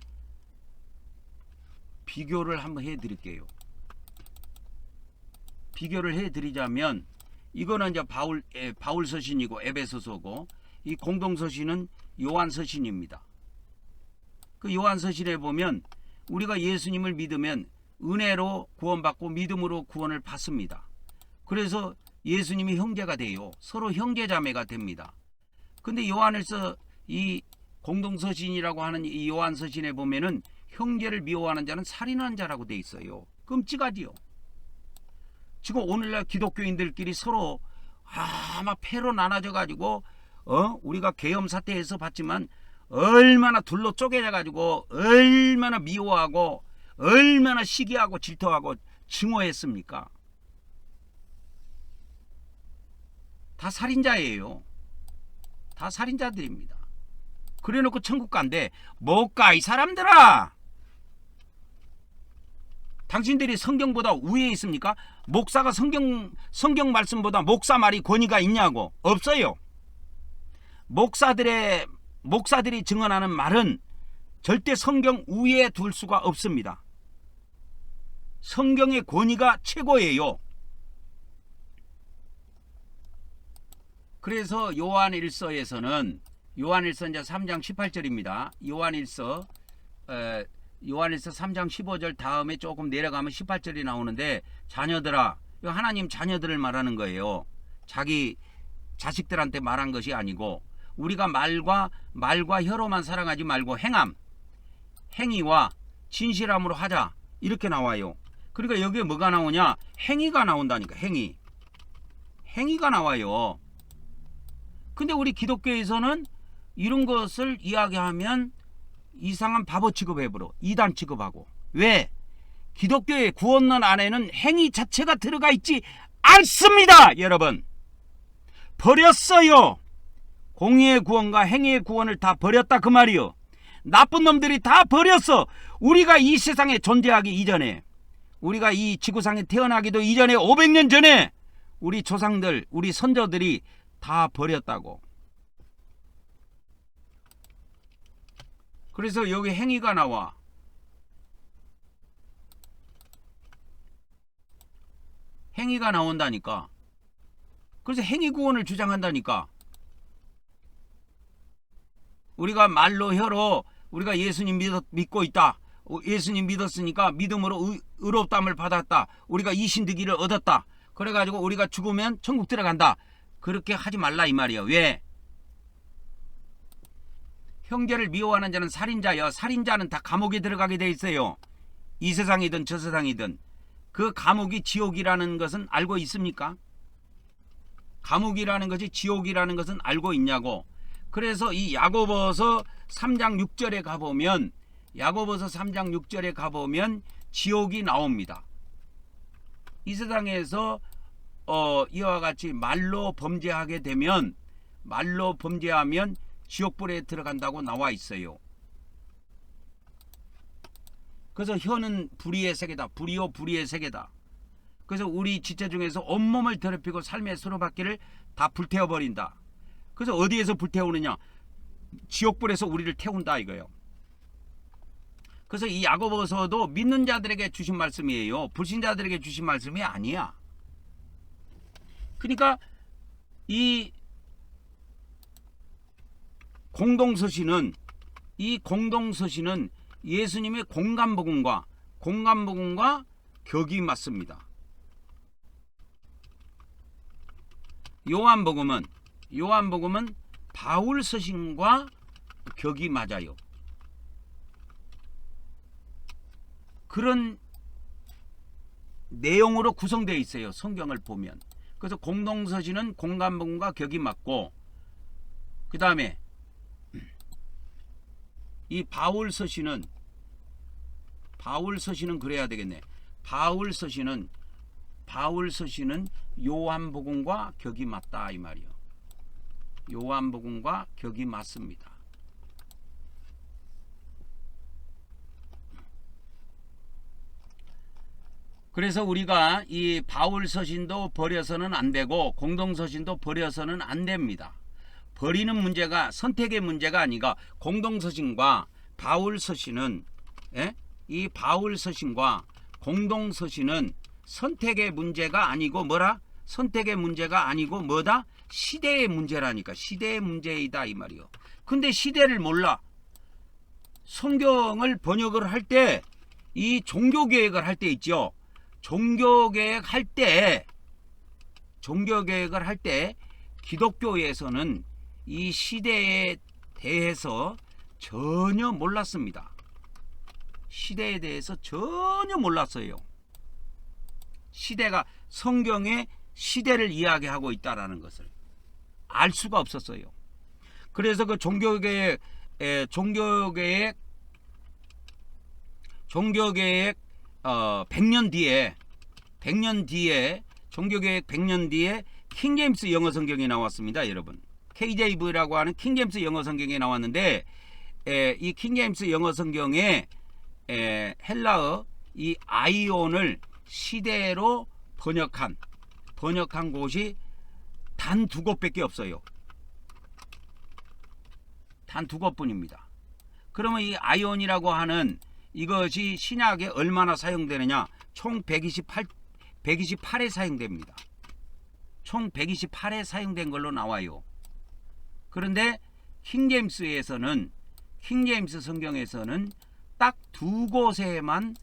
비교를 한번 해드릴게요. 비교를 해드리자면 이거는 이제 바울서신이고 에베소서고 이 공동서신은 요한서신입니다. 그 요한서신에 보면 우리가 예수님을 믿으면 은혜로 구원받고 믿음으로 구원을 받습니다. 그래서 예수님이 형제가 돼요. 서로 형제자매가 됩니다. 근데 요한일서 이 공동서신이라고 하는 이 요한서신에 보면은 형제를 미워하는 자는 살인한 자라고 돼 있어요. 끔찍하지요. 지금 오늘날 기독교인들끼리 서로 막 패로 나눠져 가지고 우리가 계엄 사태에서 봤지만 얼마나 둘로 쪼개져 가지고 얼마나 미워하고 얼마나 시기하고 질투하고 증오했습니까? 다 살인자예요. 다 살인자들입니다. 그래놓고 천국 간대. 못 가 이 사람들아. 당신들이 성경보다 위에 있습니까? 목사가 성경 말씀보다 목사 말이 권위가 있냐고. 없어요. 목사들이 증언하는 말은 절대 성경 위에 둘 수가 없습니다. 성경의 권위가 최고예요. 그래서 요한일서에서는 요한일서 이제 3장 18절입니다. 요한일서 3장 15절 다음에 조금 내려가면 18절이 나오는데 자녀들아, 하나님 자녀들을 말하는 거예요. 자기 자식들한테 말한 것이 아니고 우리가 말과 혀로만 사랑하지 말고 행위와 진실함으로 하자 이렇게 나와요. 그러니까 여기에 뭐가 나오냐? 행위가 나온다니까. 행위가 나와요. 근데 우리 기독교에서는 이런 것을 이야기하면 이상한 바보 취급해버려. 이단 취급하고. 왜? 기독교의 구원론 안에는 행위 자체가 들어가 있지 않습니다. 여러분. 버렸어요. 공의의 구원과 행위의 구원을 다 버렸다 그 말이요. 나쁜 놈들이 다 버렸어. 우리가 이 세상에 존재하기 이전에, 우리가 이 지구상에 태어나기도 이전에 500년 전에 우리 조상들, 우리 선조들이 다 버렸다고. 그래서 여기 행위가 나와. 행위가 나온다니까. 그래서 행위 구원을 주장한다니까. 우리가 말로 혀로 우리가 예수님 믿고 있다. 예수님 믿었으니까 믿음으로 의롭다함을 받았다. 우리가 이신득이를 얻었다. 그래가지고 우리가 죽으면 천국 들어간다. 그렇게 하지 말라 이 말이야. 왜? 형제를 미워하는 자는 살인자여. 살인자는 다 감옥에 들어가게 돼 있어요. 이 세상이든 저 세상이든. 그 감옥이 지옥이라는 것은 알고 있습니까? 감옥이라는 것이 지옥이라는 것은 알고 있냐고. 그래서 이 야고보서 3장 6절에 가보면 지옥이 나옵니다. 이 세상에서 이와 같이 말로 범죄하면 지옥불에 들어간다고 나와 있어요. 그래서 혀는 불의의 세계다. 불의요 불의의 세계다. 그래서 우리 지체 중에서 온몸을 더럽히고 삶의 수로바퀴를 다 불태워버린다. 그래서 어디에서 불태우느냐? 지옥불에서 우리를 태운다 이거예요. 그래서 이 야고보서도 믿는 자들에게 주신 말씀이에요. 불신자들에게 주신 말씀이 아니야. 그러니까 이 공동서신은 예수님의 공간복음과 격이 맞습니다. 요한복음은 바울 서신과 격이 맞아요. 그런 내용으로 구성되어 있어요. 성경을 보면. 그래서 공동서신은 공간복음과 격이 맞고, 그 다음에 이 바울 서신은 그래야 되겠네. 바울 서신은 요한복음과 격이 맞다 이 말이요. 요한복음과 격이 맞습니다. 그래서 우리가 이 바울 서신도 버려서는 안 되고 공동서신도 버려서는 안 됩니다. 버리는 문제가 선택의 문제가 아니라 공동서신과 바울 서신은 이 바울 서신과 공동서신은 선택의 문제가 아니고 선택의 문제가 아니고 시대의 문제라니까. 시대의 문제이다 이 말이요. 근데 시대를 몰라. 성경을 번역을 할 때 이 종교개혁을 할 때 있죠. 종교개혁을 할 때 기독교에서는 이 시대에 대해서 전혀 몰랐습니다. 시대에 대해서 전혀 몰랐어요. 시대가 성경의 시대를 이야기하고 있다라는 것을 알 수가 없었어요. 그래서 그 종교개혁 100년 뒤에 종교개혁 100년 뒤에 킹제임스 영어 성경이 나왔습니다, 여러분. KJV라고 하는 킹제임스 영어 성경이 나왔는데, 이 킹제임스 영어 성경에 헬라어 이 아이온을 시대로 번역한 곳이 단 2곳밖에 없어요. 단 2곳뿐입니다. 그러면 이 아이온이라고 하는 이것이 신약에 얼마나 사용되느냐? 총 128에 사용됩니다. 총 128에 사용된 걸로 나와요. 그런데 킹제임스 성경에서는 딱 2곳에만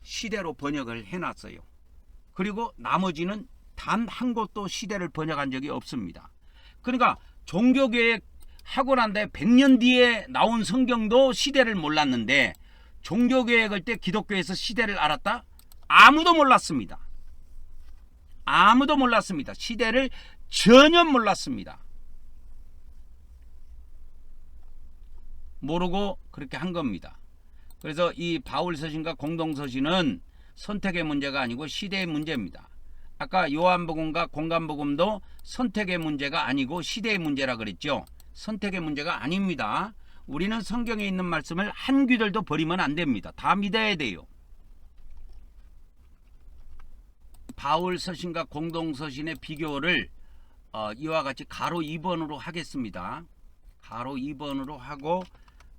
시대로 번역을 해놨어요. 그리고 나머지는 단 한 곳도 시대를 번역한 적이 없습니다. 그러니까 종교개혁 하고 난 다음에 100년 뒤에 나온 성경도 시대를 몰랐는데 종교개혁할 때 기독교에서 시대를 알았다? 아무도 몰랐습니다. 시대를 전혀 몰랐습니다. 모르고 그렇게 한 겁니다. 그래서 이 바울 서신과 공동서신은 선택의 문제가 아니고 시대의 문제입니다. 아까 요한복음과 공간복음도 선택의 문제가 아니고 시대의 문제라 그랬죠. 선택의 문제가 아닙니다. 우리는 성경에 있는 말씀을 한 귀들도 버리면 안 됩니다. 다 믿어야 돼요. 바울 서신과 공동서신의 비교를 이와 같이 가로 2번으로 하겠습니다. 가로 2번으로 하고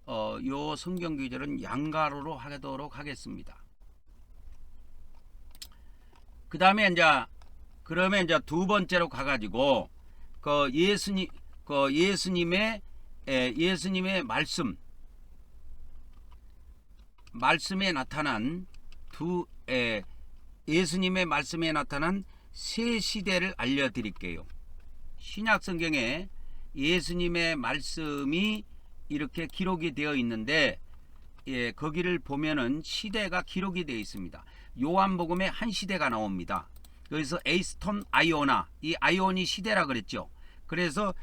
요 성경 구절은 양가로로 하도록 하겠습니다. 그 다음에 그러면 두 번째로 가가지고 예수님의 말씀에 나타난 예수님의 말씀에 나타난 세 시대를 알려드릴게요. 신약 성경에 예수님의 말씀이 이렇게 기록이 되어 있는데, 거기를 보면은 시대가 기록이 되어 있습니다. 요한복음에 한 시대가 나옵니다. 여기서 에이스톤 아이오나, 이 아이온이 시대라 그랬죠. 그래서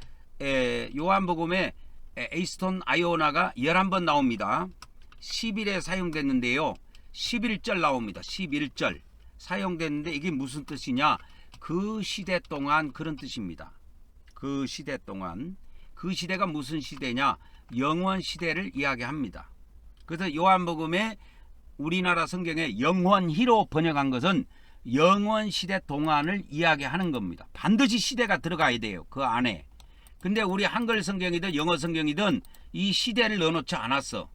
요한복음에 에이스톤 아이오나가 11번 나옵니다. 10일에 사용됐는데요. 11절 나옵니다. 11절 사용됐는데 이게 무슨 뜻이냐? 그 시대 동안 그런 뜻입니다. 그 시대 동안. 그 시대가 무슨 시대냐? 영원 시대를 이야기합니다. 그래서 요한복음에 우리나라 성경에 영원히로 번역한 것은 영원 시대 동안을 이야기하는 겁니다. 반드시 시대가 들어가야 돼요. 그 안에. 근데 우리 한글 성경이든 영어 성경이든 이 시대를 넣어놓지 않았어.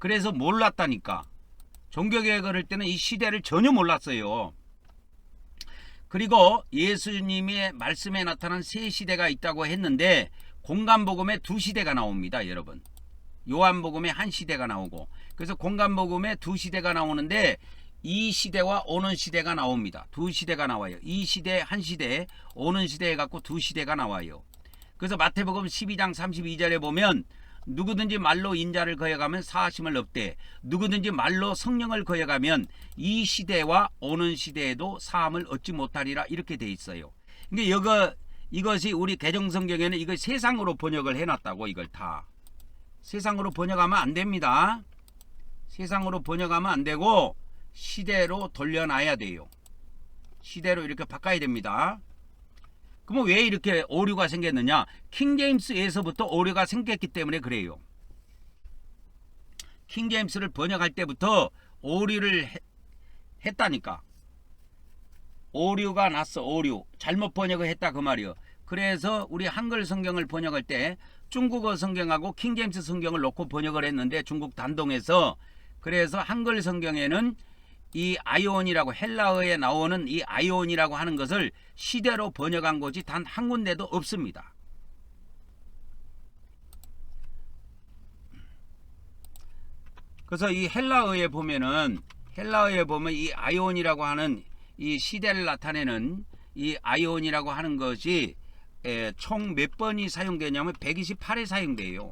그래서 몰랐다니까. 종교개혁을 할 때는 이 시대를 전혀 몰랐어요. 그리고 예수님의 말씀에 나타난 세 시대가 있다고 했는데 공간복음에 두 시대가 나옵니다. 여러분. 요한복음에 한 시대가 나오고, 그래서 공간복음에 두 시대가 나오는데 이 시대와 오는 시대가 나옵니다. 두 시대가 나와요. 이 시대, 한 시대, 오는 시대에 갖고 두 시대가 나와요. 그래서 마태복음 12장 32절에 보면 누구든지 말로 인자를 거역하면 사하심을 얻되 누구든지 말로 성령을 거역하면 이 시대와 오는 시대에도 사함을 얻지 못하리라, 이렇게 돼 있어요. 그러니까 이것이 우리 개정성경에는 이걸 세상으로 번역을 해놨다고. 이걸 다 세상으로 번역하면 안 됩니다. 세상으로 번역하면 안 되고 시대로 돌려놔야 돼요. 시대로 이렇게 바꿔야 됩니다. 그럼 왜 이렇게 오류가 생겼느냐? 킹제임스에서부터 오류가 생겼기 때문에 그래요. 킹제임스를 번역할 때부터 오류를 했다니까. 오류가 났어. 오류. 잘못 번역을 했다 그 말이요. 그래서 우리 한글 성경을 번역할 때 중국어 성경하고 킹제임스 성경을 놓고 번역을 했는데, 중국 단동에서. 그래서 한글 성경에는 이 아이온이라고, 헬라어에 나오는 이 아이온이라고 하는 것을 시대로 번역한 곳이 단 한 군데도 없습니다. 그래서 이 헬라어에 보면 이 아이온이라고 하는 이 시대를 나타내는 이 아이온이라고 하는 것이 총 몇 번이 사용되냐면 128회 사용돼요.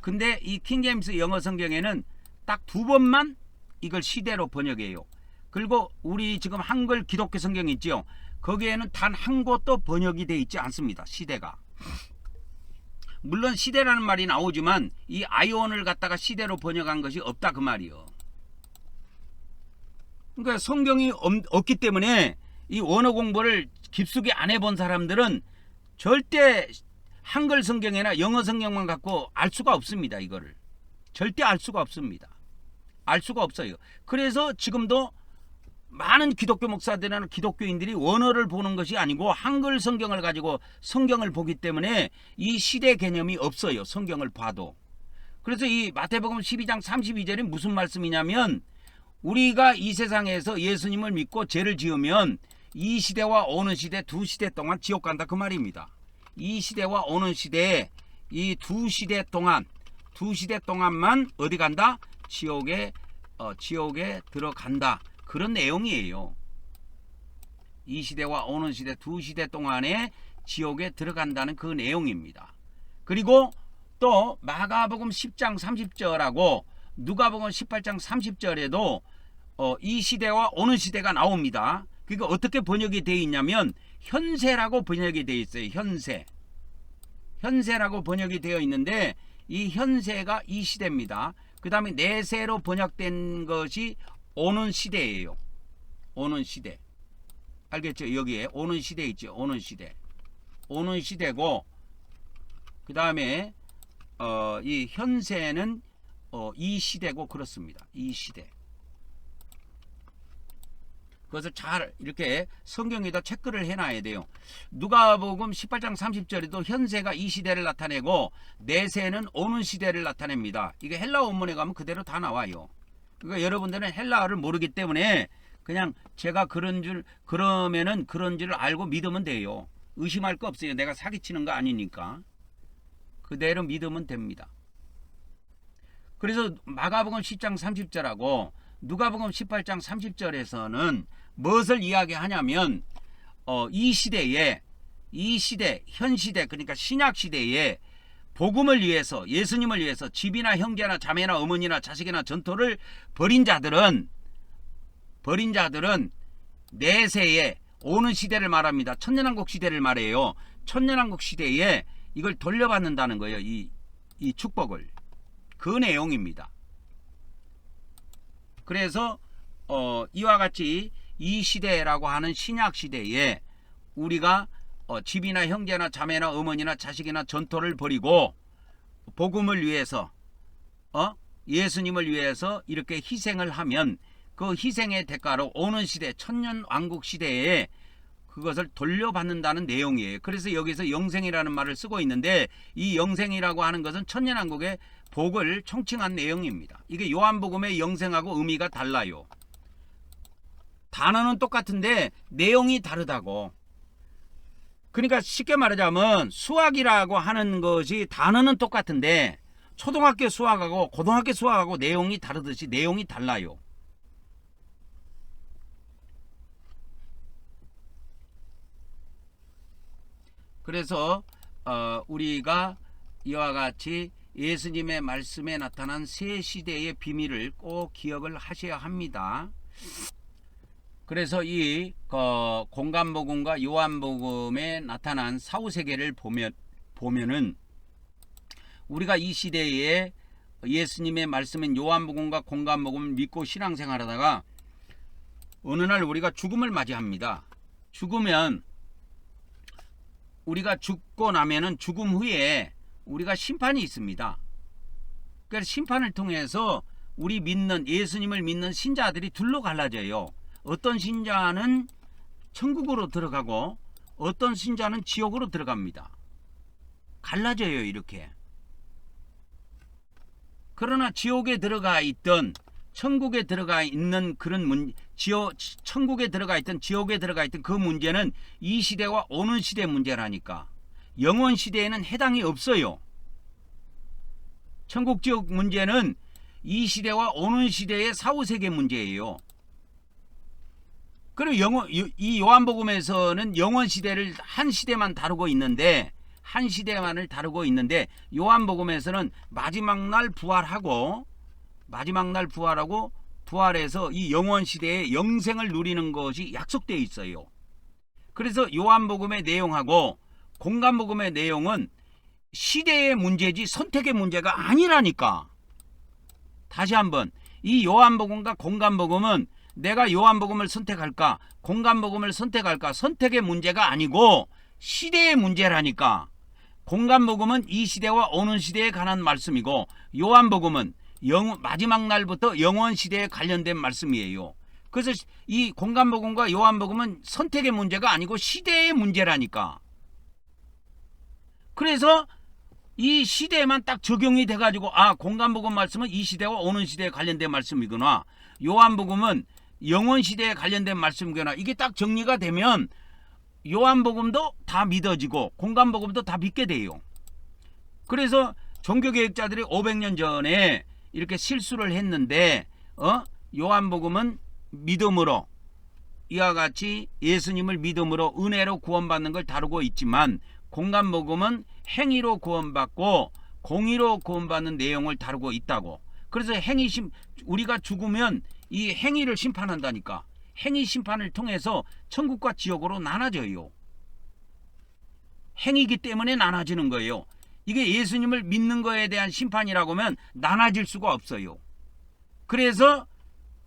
근데 이 킹제임스 영어 성경에는 딱 두 번만 이걸 시대로 번역해요. 그리고 우리 지금 한글 기독교 성경 있죠. 거기에는 단 한 곳도 번역이 되어 있지 않습니다. 시대가. 물론 시대라는 말이 나오지만 이 아이온을 갖다가 시대로 번역한 것이 없다 그 말이요. 그러니까 성경이 없기 때문에 이 원어 공부를 깊숙이 안 해본 사람들은 절대 한글 성경이나 영어 성경만 갖고 알 수가 없습니다. 이거를 절대 알 수가 없습니다. 알 수가 없어요. 그래서 지금도 많은 기독교 목사들이나 기독교인들이 원어를 보는 것이 아니고 한글 성경을 가지고 성경을 보기 때문에 이 시대 개념이 없어요. 성경을 봐도. 그래서 이 마태복음 12장 32절이 무슨 말씀이냐면, 우리가 이 세상에서 예수님을 믿고 죄를 지으면 이 시대와 오는 시대 두 시대 동안 지옥 간다 그 말입니다. 이 시대와 오는 시대, 이 두 시대 동안만 어디 간다? 지옥에 들어간다. 그런 내용이에요. 이 시대와 오는 시대 두 시대 동안에 지옥에 들어간다는 그 내용입니다. 그리고 또 마가복음 10장 30절하고 누가복음 18장 30절에도 이 시대와 오는 시대가 나옵니다. 그러니까 어떻게 번역이 되어 있냐면 현세라고 번역이 되어 있어요. 현세라고 번역이 되어 있는데 이 현세가 이 시대입니다. 그 다음에 내세로 번역된 것이 오는 시대예요. 오는 시대. 알겠죠? 여기에 오는 시대 있죠. 오는 시대고, 그 다음에 이 현세는 이 시대고 그렇습니다. 이 시대. 그것을 잘 이렇게 성경에다 체크를 해놔야 돼요. 누가복음 18장 30절에도 현세가 이 시대를 나타내고 내세는 오는 시대를 나타냅니다. 이게 헬라어 원문에 가면 그대로 다 나와요. 그러니까 여러분들은 헬라어를 모르기 때문에 그냥 제가 그런 줄 알고 믿으면 돼요. 의심할 거 없어요. 내가 사기치는 거 아니니까. 그대로 믿으면 됩니다. 그래서 마가복음 10장 30절하고 누가복음 18장 30절에서는 무엇을 이야기하냐면 이 시대, 현시대, 그러니까 신약시대에 복음을 위해서, 예수님을 위해서 집이나 형제나 자매나 어머니나 자식이나 전토를 벌인 자들은 내세에 오는 시대를 말합니다. 천년왕국 시대를 말해요. 천년왕국 시대에 이걸 돌려받는다는 거예요. 이 축복을. 그 내용입니다. 그래서 이와 같이 이 시대라고 하는 신약 시대에 우리가 집이나 형제나 자매나 어머니나 자식이나 전토를 벌이고 복음을 위해서 예수님을 위해서 이렇게 희생을 하면 그 희생의 대가로 오는 시대, 천년 왕국 시대에 그것을 돌려받는다는 내용이에요. 그래서 여기서 영생이라는 말을 쓰고 있는데 이 영생이라고 하는 것은 천년왕국의 복을 총칭한 내용입니다. 이게 요한복음의 영생하고 의미가 달라요. 단어는 똑같은데 내용이 다르다고. 그러니까 쉽게 말하자면 수학이라고 하는 것이 단어는 똑같은데 초등학교 수학하고 고등학교 수학하고 내용이 다르듯이 내용이 달라요. 그래서 우리가 이와 같이 예수님의 말씀에 나타난 새 시대의 비밀을 꼭 기억을 하셔야 합니다. 그래서 이 공간복음과 요한복음에 나타난 사후세계를 보면은 우리가 이 시대에 예수님의 말씀인 요한복음과 공간복음을 믿고 신앙생활하다가 어느 날 우리가 죽음을 맞이합니다. 죽으면 우리가 죽고 나면은 죽음 후에 우리가 심판이 있습니다. 그래서 심판을 통해서 우리 믿는 예수님을 믿는 신자들이 둘로 갈라져요. 어떤 신자는 천국으로 들어가고 어떤 신자는 지옥으로 들어갑니다. 갈라져요, 이렇게. 그러나 지옥에 들어가 있던 천국에 들어가 있는 그런 천국에 들어가 있던 지옥에 들어가 있던 그 문제는 이 시대와 오는 시대 문제라니까. 영원 시대에는 해당이 없어요. 천국 지옥 문제는 이 시대와 오는 시대의 사후세계 문제예요. 그리고 이 요한복음에서는 영원 시대를 한 시대만 다루고 있는데 한 시대만을 다루고 있는데 요한복음에서는 마지막 날 부활하고 부활해서 이 영원 시대의 영생을 누리는 것이 약속되어 있어요. 그래서 요한복음의 내용하고 공간복음의 내용은 시대의 문제지 선택의 문제가 아니라니까. 다시 한번 이 요한복음과 공간복음은 내가 요한복음을 선택할까 공간복음을 선택할까 선택의 문제가 아니고 시대의 문제라니까. 공간복음은 이 시대와 오는 시대에 관한 말씀이고 요한복음은 마지막 날부터 영원 시대에 관련된 말씀이에요. 그래서 이 공간복음과 요한복음은 선택의 문제가 아니고 시대의 문제라니까. 그래서 이 시대에만 딱 적용이 돼가지고 공간복음 말씀은 이 시대와 오는 시대에 관련된 말씀이구나. 요한복음은 영원 시대에 관련된 말씀이구나. 이게 딱 정리가 되면 요한복음도 다 믿어지고 공간복음도 다 믿게 돼요. 그래서 종교개혁자들이 500년 전에 이렇게 실수를 했는데 요한복음은 믿음으로 이와 같이 예수님을 믿음으로 은혜로 구원받는 걸 다루고 있지만 공간복음은 행위로 구원받고 공의로 구원받는 내용을 다루고 있다고. 그래서 우리가 죽으면 이 행위를 심판한다니까. 행위 심판을 통해서 천국과 지옥으로 나눠져요. 행위이기 때문에 나눠지는 거예요. 이게 예수님을 믿는 거에 대한 심판이라고 하면 나눠질 수가 없어요. 그래서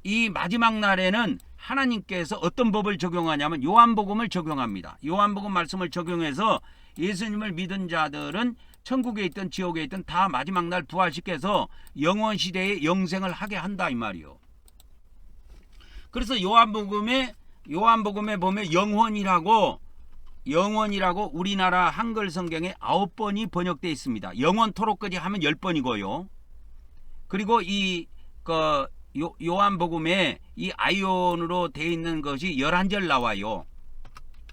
이 마지막 날에는 하나님께서 어떤 법을 적용하냐면 요한복음을 적용합니다. 요한복음 말씀을 적용해서 예수님을 믿은 자들은 천국에 있든 지옥에 있든 다 마지막 날 부활시켜서 영원 시대에 영생을 하게 한다 이 말이요. 그래서 요한복음에 보면 영원이라고 우리나라 한글 성경에 9번이 번역되어 있습니다. 영원토록까지 하면 10번이고요. 그리고 요한복음에 이 아이온으로 되어 있는 것이 11절 나와요.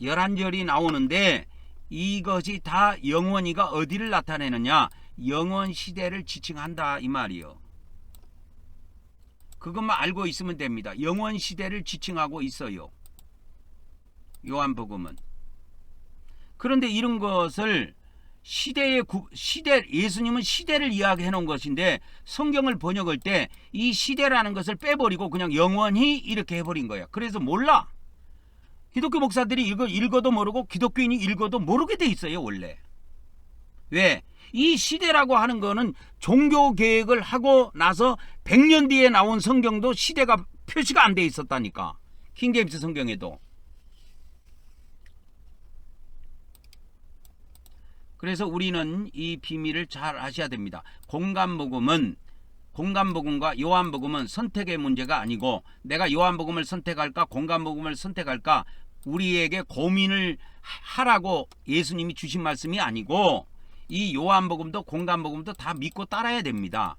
11절이 나오는데 이것이 다 영원이가 어디를 나타내느냐? 영원 시대를 지칭한다 이 말이요. 그것만 알고 있으면 됩니다. 영원 시대를 지칭하고 있어요. 요한복음은. 그런데 이런 것을 예수님은 시대를 이야기해 놓은 것인데 성경을 번역할 때 이 시대라는 것을 빼버리고 그냥 영원히 이렇게 해버린 거야. 그래서 몰라. 기독교 목사들이 이거 읽어도 모르고 기독교인이 읽어도 모르게 돼 있어요 원래. 왜? 이 시대라고 하는 거는 종교 개혁을 하고 나서 100년 뒤에 나온 성경도 시대가 표시가 안 돼 있었다니까. 킹제임스 성경에도. 그래서 우리는 이 비밀을 잘 아셔야 됩니다. 공간복음과 요한복음은 선택의 문제가 아니고 내가 요한복음을 선택할까 공간복음을 선택할까 우리에게 고민을 하라고 예수님이 주신 말씀이 아니고 이 요한복음도 공간복음도 다 믿고 따라야 됩니다.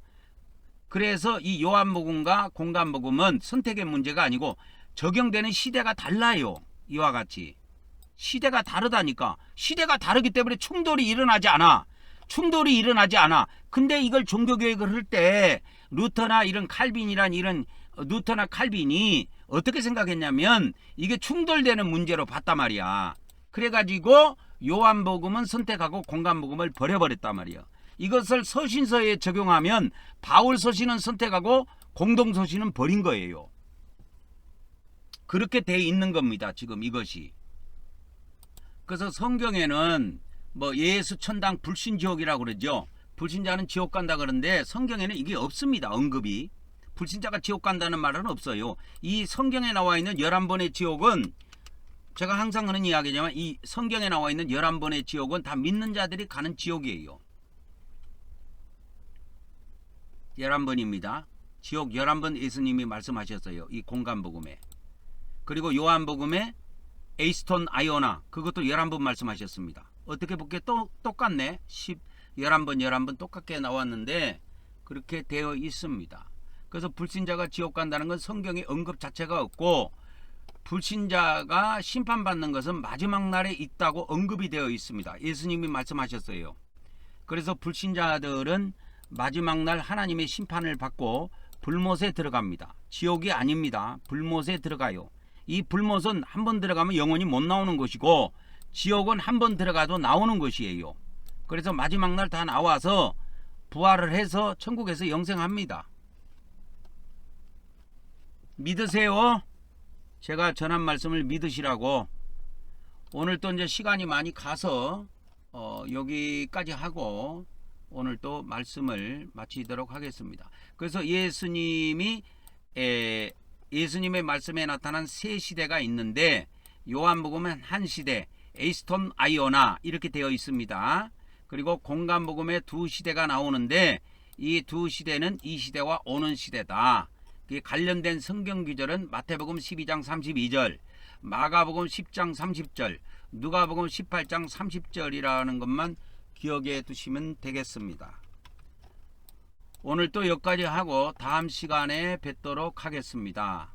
그래서 이 요한복음과 공간복음은 선택의 문제가 아니고 적용되는 시대가 달라요. 이와 같이 시대가 다르다니까. 시대가 다르기 때문에 충돌이 일어나지 않아. 근데 이걸 종교교육을 할 때 루터나 이런 칼빈이란 이런 루터나 칼빈이 어떻게 생각했냐면 이게 충돌되는 문제로 봤단 말이야. 그래가지고 요한복음은 선택하고 공간복음을 버려버렸단 말이야. 이것을 서신서에 적용하면 바울 서신은 선택하고 공동서신은 버린 거예요. 그렇게 돼 있는 겁니다. 지금 이것이. 그래서 성경에는 뭐 예수 천당 불신 지옥이라고 그러죠. 불신자는 지옥 간다 그러는데 성경에는 이게 없습니다. 언급이. 불신자가 지옥 간다는 말은 없어요. 이 성경에 나와 있는 11번의 지옥은 제가 항상 하는 이야기지만 이 성경에 나와 있는 11번의 지옥은 다 믿는 자들이 가는 지옥이에요. 11번입니다. 지옥 11번 예수님이 말씀하셨어요. 이 공간복음에. 그리고 요한복음에 에이스톤 아이오나 그것도 11번 말씀하셨습니다. 어떻게 볼게 똑같네. 11번 똑같게 나왔는데 그렇게 되어 있습니다. 그래서 불신자가 지옥 간다는 건 성경에 언급 자체가 없고 불신자가 심판받는 것은 마지막 날에 있다고 언급이 되어 있습니다. 예수님이 말씀하셨어요. 그래서 불신자들은 마지막 날 하나님의 심판을 받고 불못에 들어갑니다. 지옥이 아닙니다. 불못에 들어가요. 이 불못은 한 번 들어가면 영원히 못 나오는 것이고 지옥은 한 번 들어가도 나오는 것이에요. 그래서 마지막 날 다 나와서 부활을 해서 천국에서 영생합니다. 믿으세요. 제가 전한 말씀을 믿으시라고. 오늘 또 이제 시간이 많이 가서 여기까지 하고 오늘 또 말씀을 마치도록 하겠습니다. 그래서 예수님의 말씀에 나타난 세 시대가 있는데 요한복음은 한 시대, 에이스톤 아이오나 이렇게 되어 있습니다. 그리고 공간복음에 두 시대가 나오는데 이 두 시대는 이 시대와 오는 시대다. 관련된 성경 구절은 마태복음 12장 32절, 마가복음 10장 30절, 누가복음 18장 30절이라는 것만 기억해 두시면 되겠습니다. 오늘 또 여기까지 하고 다음 시간에 뵙도록 하겠습니다.